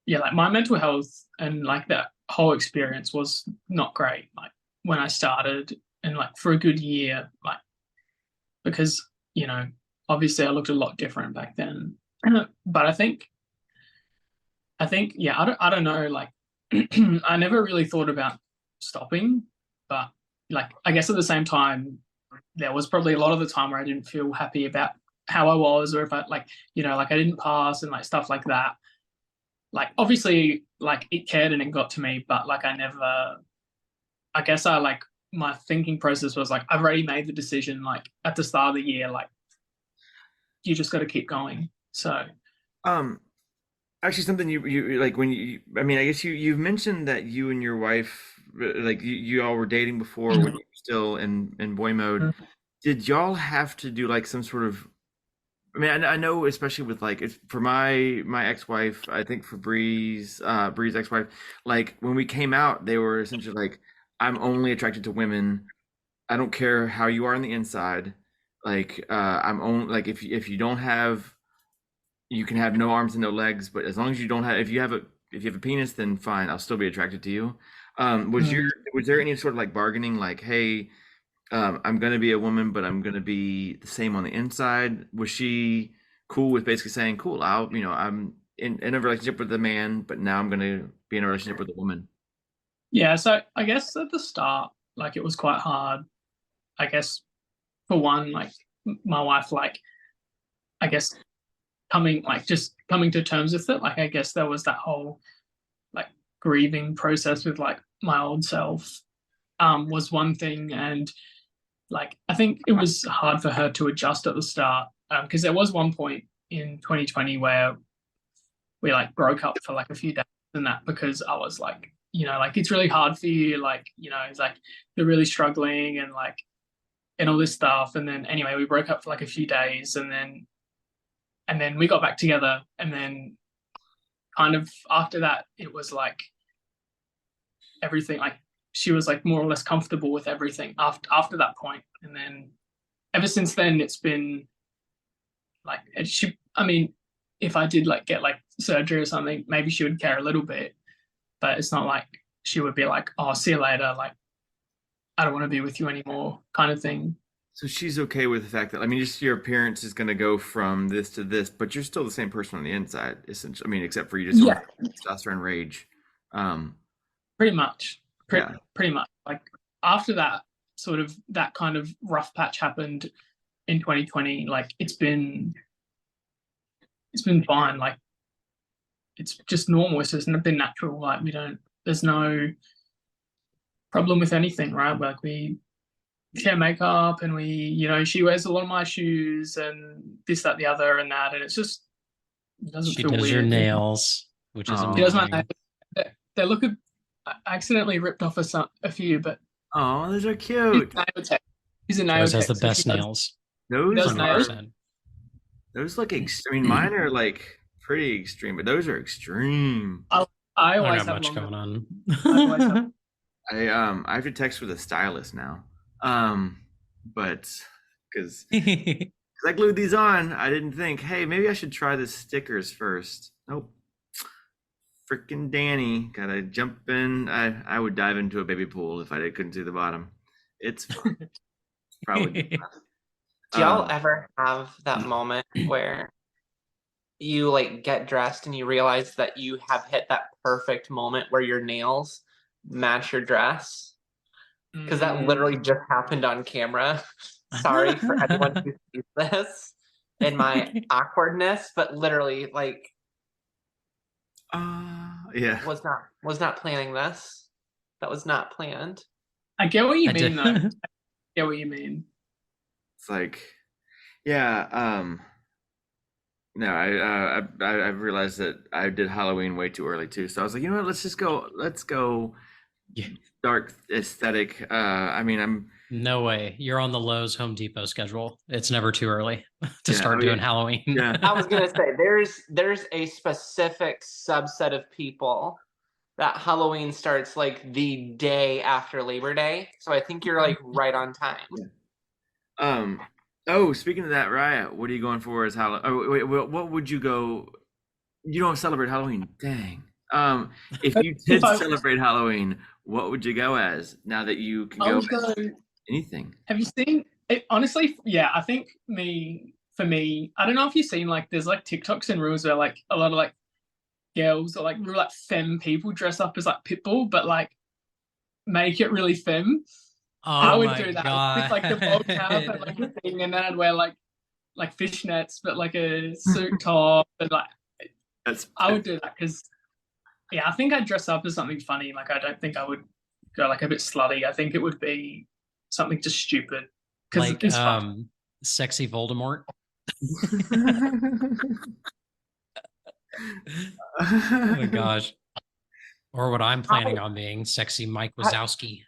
yeah, like my mental health and like that whole experience was not great. Like when I started and like for a good year, like because, obviously I looked a lot different back then. But I think, yeah, I don't know, like I never really thought about stopping, but like I guess at the same time, there was probably a lot of the time where I didn't feel happy about how I was, or if I like, like I didn't pass and like stuff like that. Like obviously, like it cared and it got to me, but like I guess I like my thinking process was like I've already made the decision like at the start of the year, like you just got to keep going. So Um, Actually, something you like when I mean, I guess you've mentioned that you and your wife, like you all were dating before when you were still in boy mode. Did y'all have to do like some sort of? I mean, I know especially with like for my ex-wife, I think for Bree's ex-wife, like when we came out, they were essentially like, I'm only attracted to women. I don't care how you are on the inside. Like, I'm only like if you don't have you can have no arms and no legs, but as long as you don't have if you have a penis, then fine, I'll still be attracted to you. Was there any sort of like bargaining, like, hey, I'm gonna be a woman, but I'm gonna be the same on the inside? Was she cool with basically saying, cool, I'm in a relationship with a man, but now I'm gonna be in a relationship with a woman? yeah, so I guess at the start, like it was quite hard. I guess for one, like my wife, like I guess just coming to terms with it. Like I guess there was that whole like grieving process with like my old self was one thing, and like I think it was hard for her to adjust at the start because there was one point in 2020 where we like broke up for like a few days and that because I was like, like it's really hard for you, like it's like you're really struggling and all this stuff. And then anyway, we broke up for like a few days, and then we got back together, and then kind of after that it was like everything, like she was like more or less comfortable with everything after that point. And then ever since then it's been like I mean, if I did like get like surgery or something, maybe she would care a little bit, but it's not like she would be like, oh, see you later, like I don't want to be with you anymore kind of thing. So she's okay with the fact that I mean, just your appearance is gonna go from this to this, but you're still the same person on the inside, essentially. I mean, except for you just don't Yeah, have testosterone rage. Um, pretty much. yeah. Pretty much. Like after that, sort of that kind of rough patch happened in 2020. Like it's been fine. Like it's just normal. It's just been natural. Like there's no problem with anything, right? Like we share makeup, and she wears a lot of my shoes and this, that, the other, and that, and it doesn't She feel does your weird. nails, which is Oh, She does my amazing. nails. They look. I accidentally ripped off a few, but Oh, those are he's cute. a nail tech. He's a nail Rose has tech, the so best nails. he Those does nails. 100%. those look extreme. Mine are like pretty extreme, but those are extreme. I I don't always got have much long. going on. I always have. I have to text with a stylist now. But because I glued these on, I didn't think, hey, maybe I should try the stickers first. Nope. Freaking Danny, gotta jump in. I would dive into a baby pool if I couldn't see the bottom. It's fun. Probably. Do y'all Um, ever have that moment where you like get dressed and you realize that you have hit that perfect moment where your nails match your dress? Because that literally just happened on camera. Sorry for anyone who sees this in my awkwardness, but literally like yeah. was not planning this. That was not planned. I get what you I mean, did. though. I get what you mean. It's like, yeah. No, I've realized that I did Halloween way too early too. So I was like, you know what? Let's just go. Let's go Yeah. dark aesthetic. I mean, I'm No way. You're on the Lowe's Home Depot schedule. It's never too early to Yeah, start oh, doing yeah. Halloween. Yeah. I was gonna say there's a specific subset of people that Halloween starts like the day after Labor Day. So I think you're like right on time. Oh, speaking of that, Raya, what are you going for as Halloween? Oh, wait, what would you go? You don't celebrate Halloween. Dang. If you did If I- celebrate Halloween, what would you go as now that you can I go would as go. anything? Have you seen it? Honestly, yeah, I think for me, I don't know if you've seen like there's like TikToks and reels where like a lot of like girls or like real like femme people dress up as like Pitbull, but like make it really femme. I Oh would my do that god. with like the bow cap and like a thing, and then I'd wear like fishnets, but like a suit top, and like That's I would do that because yeah, I think I'd dress up as something funny. Like I don't think I would go like a bit slutty. I think it would be something just stupid because Like it's fun. sexy Voldemort. Oh my gosh. Or what I'm planning on being, sexy Mike Wazowski.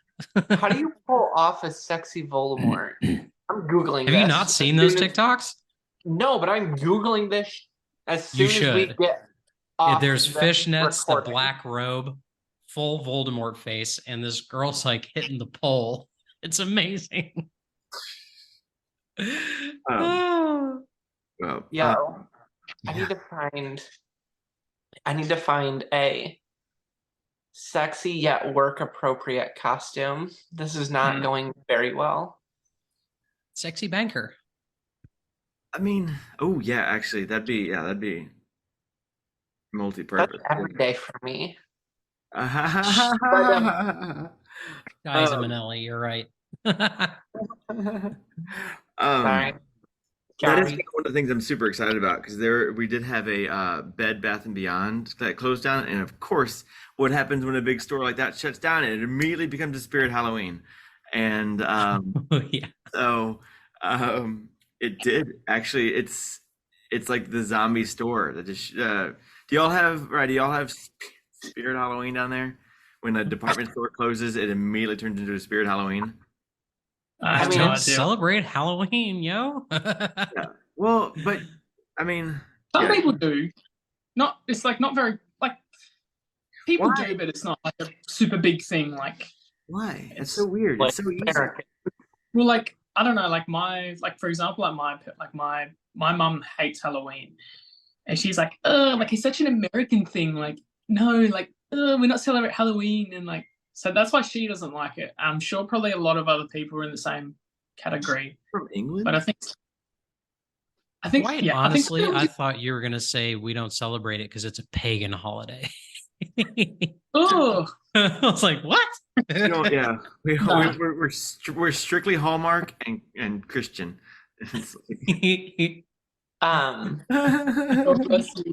How do you pull off a sexy Voldemort? I'm Googling Have this. you not as seen those soon as- TikToks? No, but I'm Googling this as You soon as we should. get off There's this fishnets, the recording. black robe, full Voldemort face, and this girl's like hitting the pole. It's amazing. Oh. Well, Yo, I yeah. need to find a sexy yet work appropriate costume. This is not going very well. Sexy banker. I mean, oh yeah, actually, that'd be multi-purpose. That's every day for me. Guys, Um, Manelli, you're right. Sorry. That is Sorry. one of the things I'm super excited about because we did have a Bed Bath and Beyond that closed down, and of course, what happens when a big store like that shuts down? It immediately becomes a Spirit Halloween, and Yeah. so it did actually. It's like the zombie store that just. Do y'all have Spirit Halloween down there? When a department store closes, it immediately turns into a Spirit Halloween. I have mean, no Let's idea. celebrate Halloween, yo. Yeah. Well, but I mean, Some yeah. people do. Not it's like not very like people Why? do, but it's not like a super big thing. Like Why? It's so weird. Like It's so easy. American. well, like I don't know, like for example, like my mum hates Halloween, and she's like, like it's such an American thing. Like no, like we're not celebrating Halloween, and like so that's why she doesn't like it. I'm sure probably a lot of other people are in the same category, From England? but I think Quite yeah, honestly, I I think thought you were gonna say we don't celebrate it because it's a pagan holiday. oh I was like, what? No, yeah. Nah. We're strictly Hallmark and Christian. It's like- God bless you.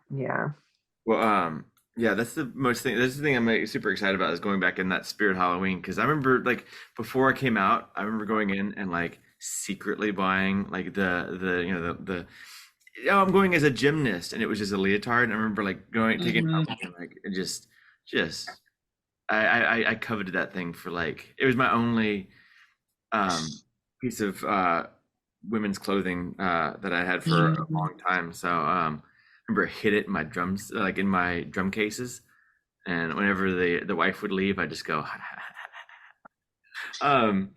Yeah. Well, yeah, that's the thing I'm like, super excited about is going back in that Spirit Halloween because I remember like before I came out, I remember going in and like secretly buying like the I'm going as a gymnast, and it was just a leotard. And I remember like taking it off, and like it just I coveted that thing for like it was my only piece of women's clothing that I had for a long time. So I remember I hid it in my drums, like in my drum cases, and whenever the wife would leave, I just go. But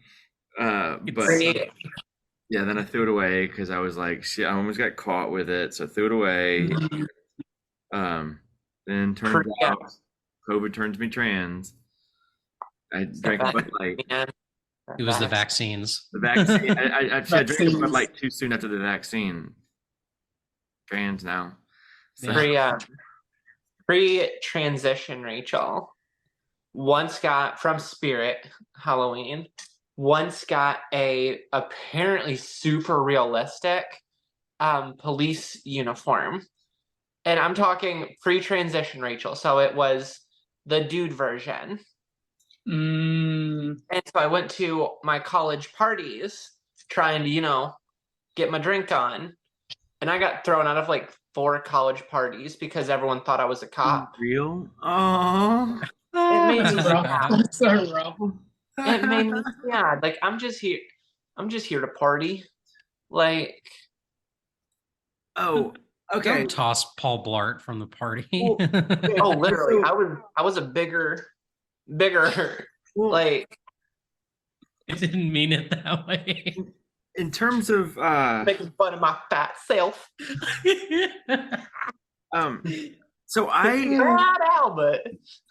Great. yeah, then I threw it away because I was like, shit, I almost got caught with it, so I threw it away. Then turns Yeah. out COVID turns me trans. I drank Bud Light. Man, It was the vaccines. The vaccine. I drank Bud Vaccines. Light too soon after the vaccine. Trans now. So, Pre-transition, Rachel once got from Spirit Halloween. Once got a apparently super realistic police uniform, and I'm talking pre-transition, Rachel. So it was the dude version. And so I went to my college parties trying to, get my drink on. And I got thrown out of like 4 college parties because everyone thought I was a cop. real? Oh. It made me That's rough. That's so rough. It made me sad. Like I'm just here to party. Like Oh, okay. Don't toss Paul Blart from the party. oh literally I was a bigger Well, like I didn't mean it that way. in terms of making fun of my fat self. so Bad Albert.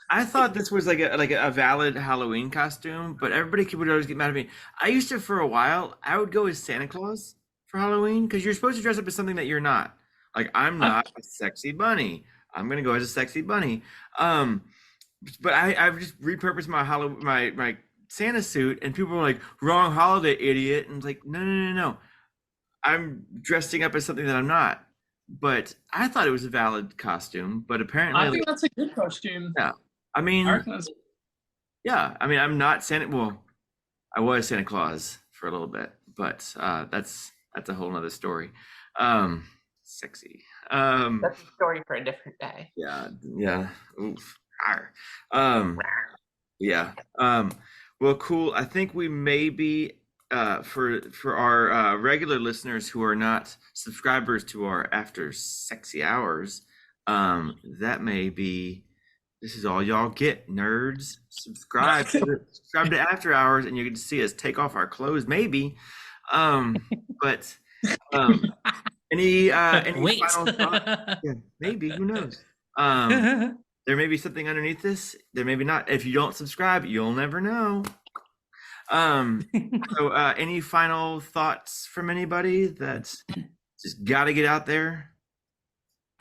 I thought this was like a valid Halloween costume, but everybody would always get mad at me. I used to for a while. I would go as Santa Claus for Halloween because you're supposed to dress up as something that you're not. Like I'm not a sexy bunny. I'm gonna go as a sexy bunny. But I've just repurposed my Santa suit, and people were like, "Wrong holiday, idiot!" And it's like, no. I'm dressing up as something that I'm not. But I thought it was a valid costume, but apparently, I think that's a good costume. yeah. I mean, I reckon that's yeah. I mean, I'm not Santa. Well, I was Santa Claus for a little bit, but that's a whole nother story. Sexy. That's a story for a different day. Yeah. Oof. Yeah. Well, cool. I think we may be for our regular listeners who are not subscribers to our After Sexy Hours, that may be this is all y'all get, nerds. Subscribe to After Hours, and you get to see us take off our clothes, maybe. But any Wait. final thoughts? Yeah, maybe. Who knows? There may be something underneath this. There may be not. If you don't subscribe, you'll never know. So any final thoughts from anybody that just got to get out there?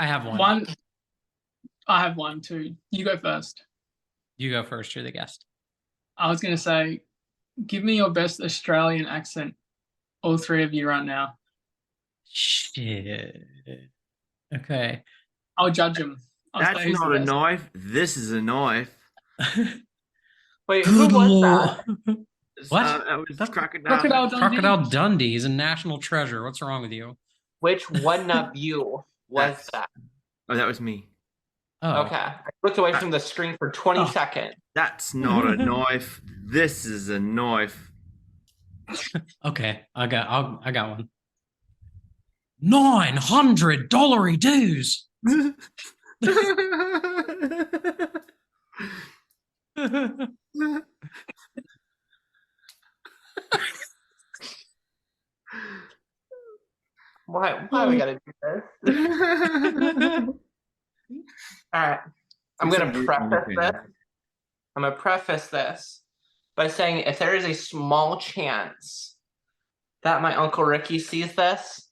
I have one. I have one too. You go first. You go first. You're the guest. I was going to say, give me your best Australian accent, all 3 of you right now. Shit. Okay. I'll judge them. That's not a knife. This is a knife. Wait, who was that? What? That was Crocodile. Crocodile Dundee. Crocodile Dundee is a national treasure. What's wrong with you? Which one of you was that? Oh, that was me. Oh. Okay. I looked away from the screen for 20 seconds. That's not a knife. This is a knife. Okay. I got one. $900 dues. Why we gotta do this? All right. I'm gonna preface this by saying if there is a small chance that my Uncle Ricky sees this,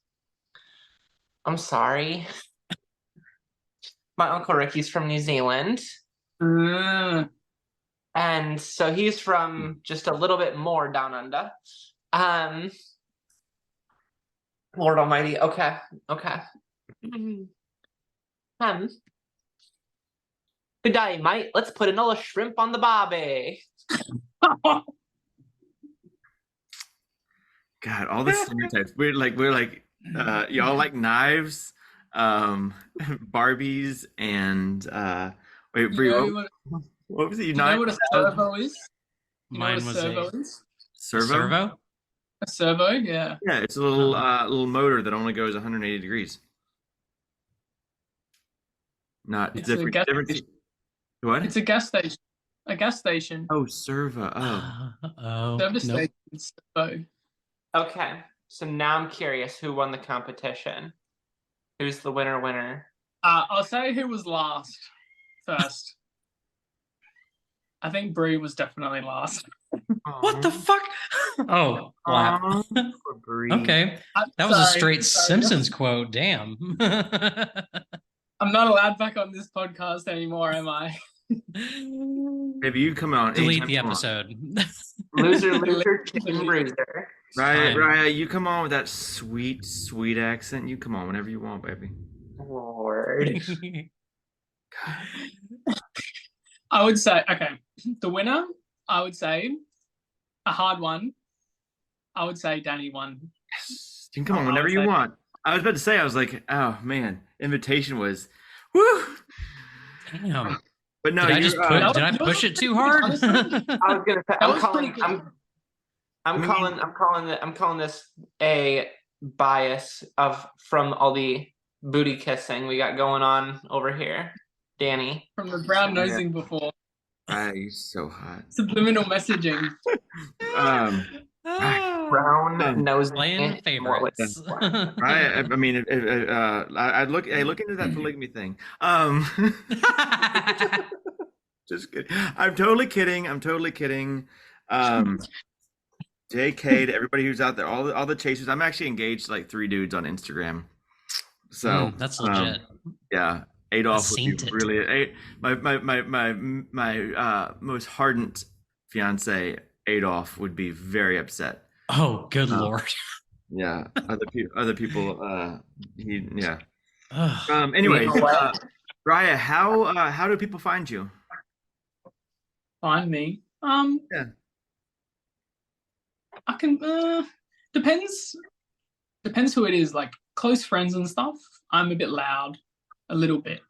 I'm sorry. My Uncle Ricky's from New Zealand. And so he's from just a little bit more down under. Lord Almighty. Okay. Good day, mate. Let's put another shrimp on the barbie. God, all the stereotypes. We're like y'all like knives, Barbies, and wait, You Brie, know what was it? do you know what a servo is? You know what a Mine was servo a is? Servo? servo. A servo, yeah. Yeah, it's a little Uh-huh. little motor that only goes 180 degrees. Not It's a gas different. What? it's a gas station. A gas station. Oh, servo. Oh, Oh, Service nope. station servo. Okay, so now I'm curious who won the competition. Who's the winner? I'll say who was last first. I think Brie was definitely last. What the fuck? Oh, wow. Aw, poor Brie. Okay. I'm That was a sorry, straight sorry. Simpsons quote. Damn. I'm not allowed back on this podcast anymore, am I? Maybe you come on. Delete anytime the you want. episode. Loser, chicken bruiser. Raya, Fine. Raya, you come on with that sweet, sweet accent. You come on whenever you want, baby. Lord. I would say, okay, the winner, I would say, a hard one. I would say Danny won. Yes. You can come on I whenever would you say- want. I was about to say, I was like, oh man, invitation was, woo. Damn. But no, Did I you're, just put? That Did I was push it pretty too good, hard? I honestly. was gonna say, That was pretty good. I'm calling a bias from all the booty kissing we got going on over here, Danny. From the brown nosing before. Raya, you're so hot. Subliminal messaging. Brown nosing. Playing favorites. Raya, I mean, I look into that polygamy thing. Just kidding. I'm totally kidding. JK to everybody who's out there, all the chasers. I'm actually engaged to like 3 dudes on Instagram. So That's legit. yeah, Adolph would Saint be it. really my most hardened fiance Adolph would be very upset. Oh, good lord. Yeah, other people. Yeah. Ugh. Anyways, You know what? Raya, how do people find you? Find me. Yeah. I can depends who it is, like close friends and stuff. I'm a bit loud, a little bit.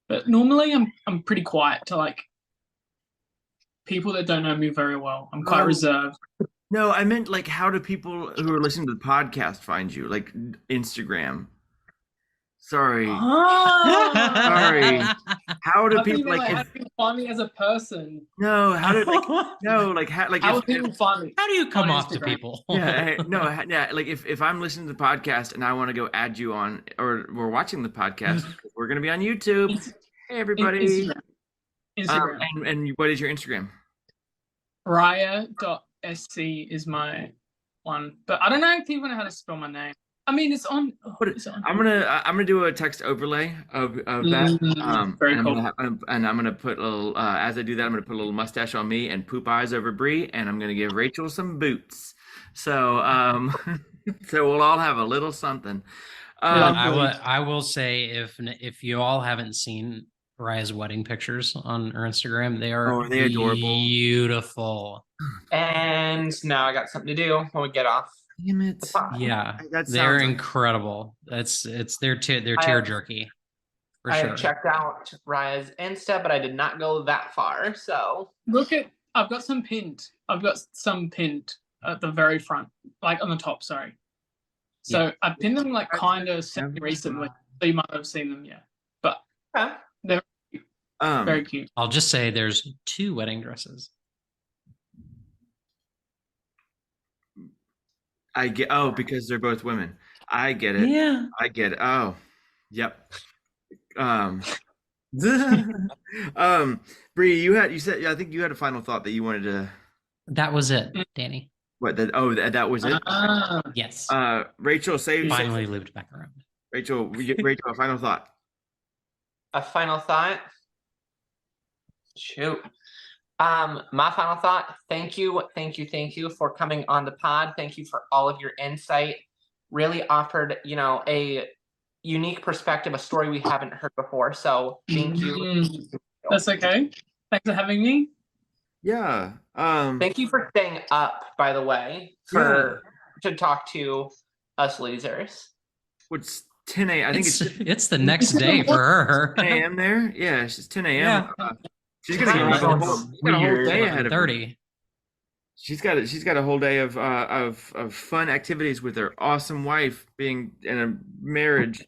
But normally I'm pretty quiet to like people that don't know me very well. I'm quite reserved. No, I meant like how do people who are listening to the podcast find you? Like Instagram. Sorry. Sorry. How do people like how do people find me as a person? no, how do like How do people find me? How do you come On off to Instagram. people? yeah, yeah, like if I'm listening to the podcast and I want to go add you on or we're watching the podcast, we're going to be on YouTube. Hey everybody. Instagram. And what is your Instagram? Raya.sc is my one, but I don't know if people know how to spell my name. I mean, it's on. It's on. I'm gonna do a text overlay of that. Very and cool. I'm gonna put a little as I do that, I'm gonna put a little mustache on me and poop eyes over Brie, and I'm gonna give Rachel some boots. So so we'll all have a little something. I will say if you all haven't seen Raya's wedding pictures on her Instagram, they are they adorable? Beautiful. And now I got something to do when we get off. Damn it! Yeah, That they're sounds like- incredible. They're I tear have- jerky. For I sure. have checked out Raya's Insta, but I did not go that far. So I've got some pinned. I've got some pinned at the very front, like on the top. Sorry. So I pinned them like kind of recently, so you might have seen them. Yeah, but okay. very cute. I'll just say there's 2 wedding dresses. I get because they're both women. I get it. Yeah. I get it. Oh, yep. Bree, you said I think you had a final thought that you wanted to. That was it, Danny. What? That was it. Yes. Rachel, Finally looped back around. Rachel, a final thought. A final thought. Shoot. My final thought. Thank you for coming on the pod. Thank you for all of your insight. Really offered, a unique perspective, a story we haven't heard before. So thank you. That's okay. Thanks for having me. Yeah. Thank you for staying up, by the way, to talk to us losers. what's 10 a.m. I think it's the next day for her. 10 a.m. there. Yeah, it's 10 a.m. Yeah. She's gonna Kinda get a sounds whole weird. day ahead of her. 11:30. She's got a whole day of fun activities with her awesome wife being in a marriage.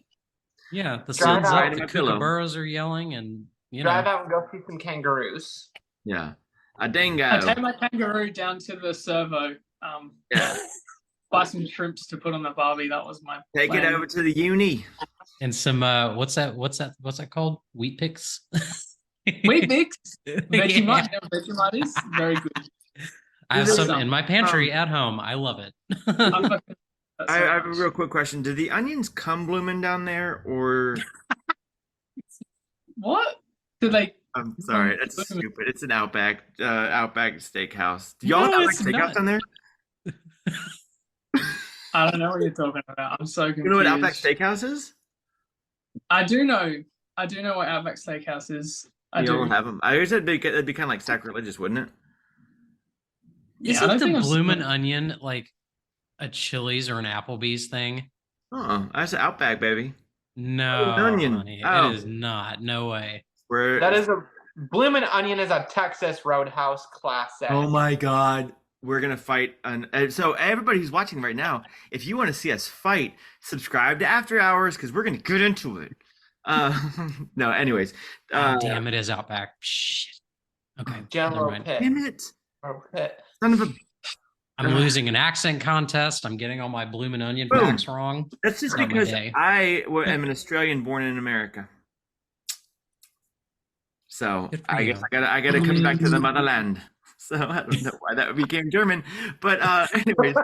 Yeah, the Drive sun's out. up, the kookaburras are yelling, and Drive out and go see some kangaroos. Yeah, a dingo. I take my kangaroo down to the servo. Yeah, Buy some shrimps to put on the barbie. That was my take plan. it over to the uni. and some what's that called? Wheat picks. Wheat mix, Yeah. Vegemite is very good. I have This some is- in my pantry at home. I love it. I have a real quick question. Do the onions come blooming down there, or What? Do they? I'm sorry, that's blooming? stupid. It's an Outback Steakhouse. Do y'all have No, Outback it's Steakhouse not. down there? I don't know what you're talking about. I'm so confused. You know what Outback Steakhouse is? I do know. I do know what Outback Steakhouse is. I You do. don't have them. I guess that'd be kind of like sacrilegious, wouldn't it? Yeah, I Isn't don't the think I've bloomin' seen- onion like a Chili's or an Applebee's thing? That's an Outback, baby. No, onion. honey, Oh. it is not. No way. Where That is a Bloomin' Onion is a Texas Roadhouse classic. Oh my God. We're gonna fight so everybody who's watching right now, if you want to see us fight, subscribe to After Hours because we're gonna get into it. No, anyways. Oh, damn, it is Outback. Shit. Okay, never Jello mind. pit. Damn it. Or pit. Son of a I'm losing an accent contest. I'm getting all my bloomin' onion Boom. facts wrong. That's just Not my because day. I am an Australian born in America. So Good for I you. guess I gotta come back to the motherland. So I don't know why that became German. But anyways.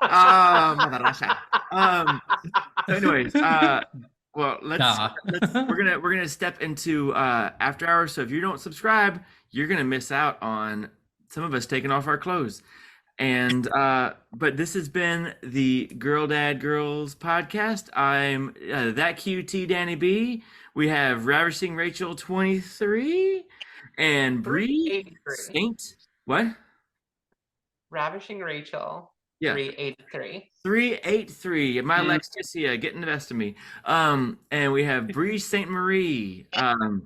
Mother Russia. Anyways, well we're gonna step into After Hours. So if you don't subscribe, you're gonna miss out on some of us taking off our clothes. And but this has been the Girl Dad Girls podcast. I'm that QT Danny B. We have Ravishing Rachel 23 and Bree 383. Saint. What? Ravishing Rachel. Yeah. 383. 383. My Lexticia getting the best of me. And we have Bree Saint Marie. And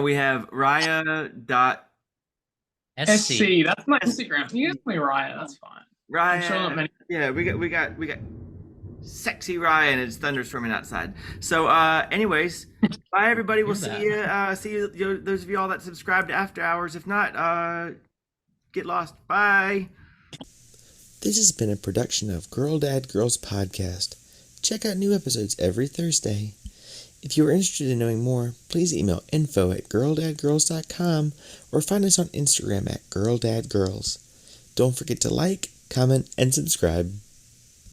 we have Raiha dot SC. That's my Instagram. You can call me Ryan. That's fine. I'm sure not Raiha. many. Yeah, we got sexy Ryan, and it's thunderstorming outside. So anyways, bye everybody. We'll see you those of you all that subscribe to After Hours. If not, get lost. Bye. This has been a production of Girl Dad Girls Podcast. Check out new episodes every Thursday. If you are interested in knowing more, please email info@girldadgirls.com or find us on Instagram @girldadgirls. Don't forget to like, comment, and subscribe.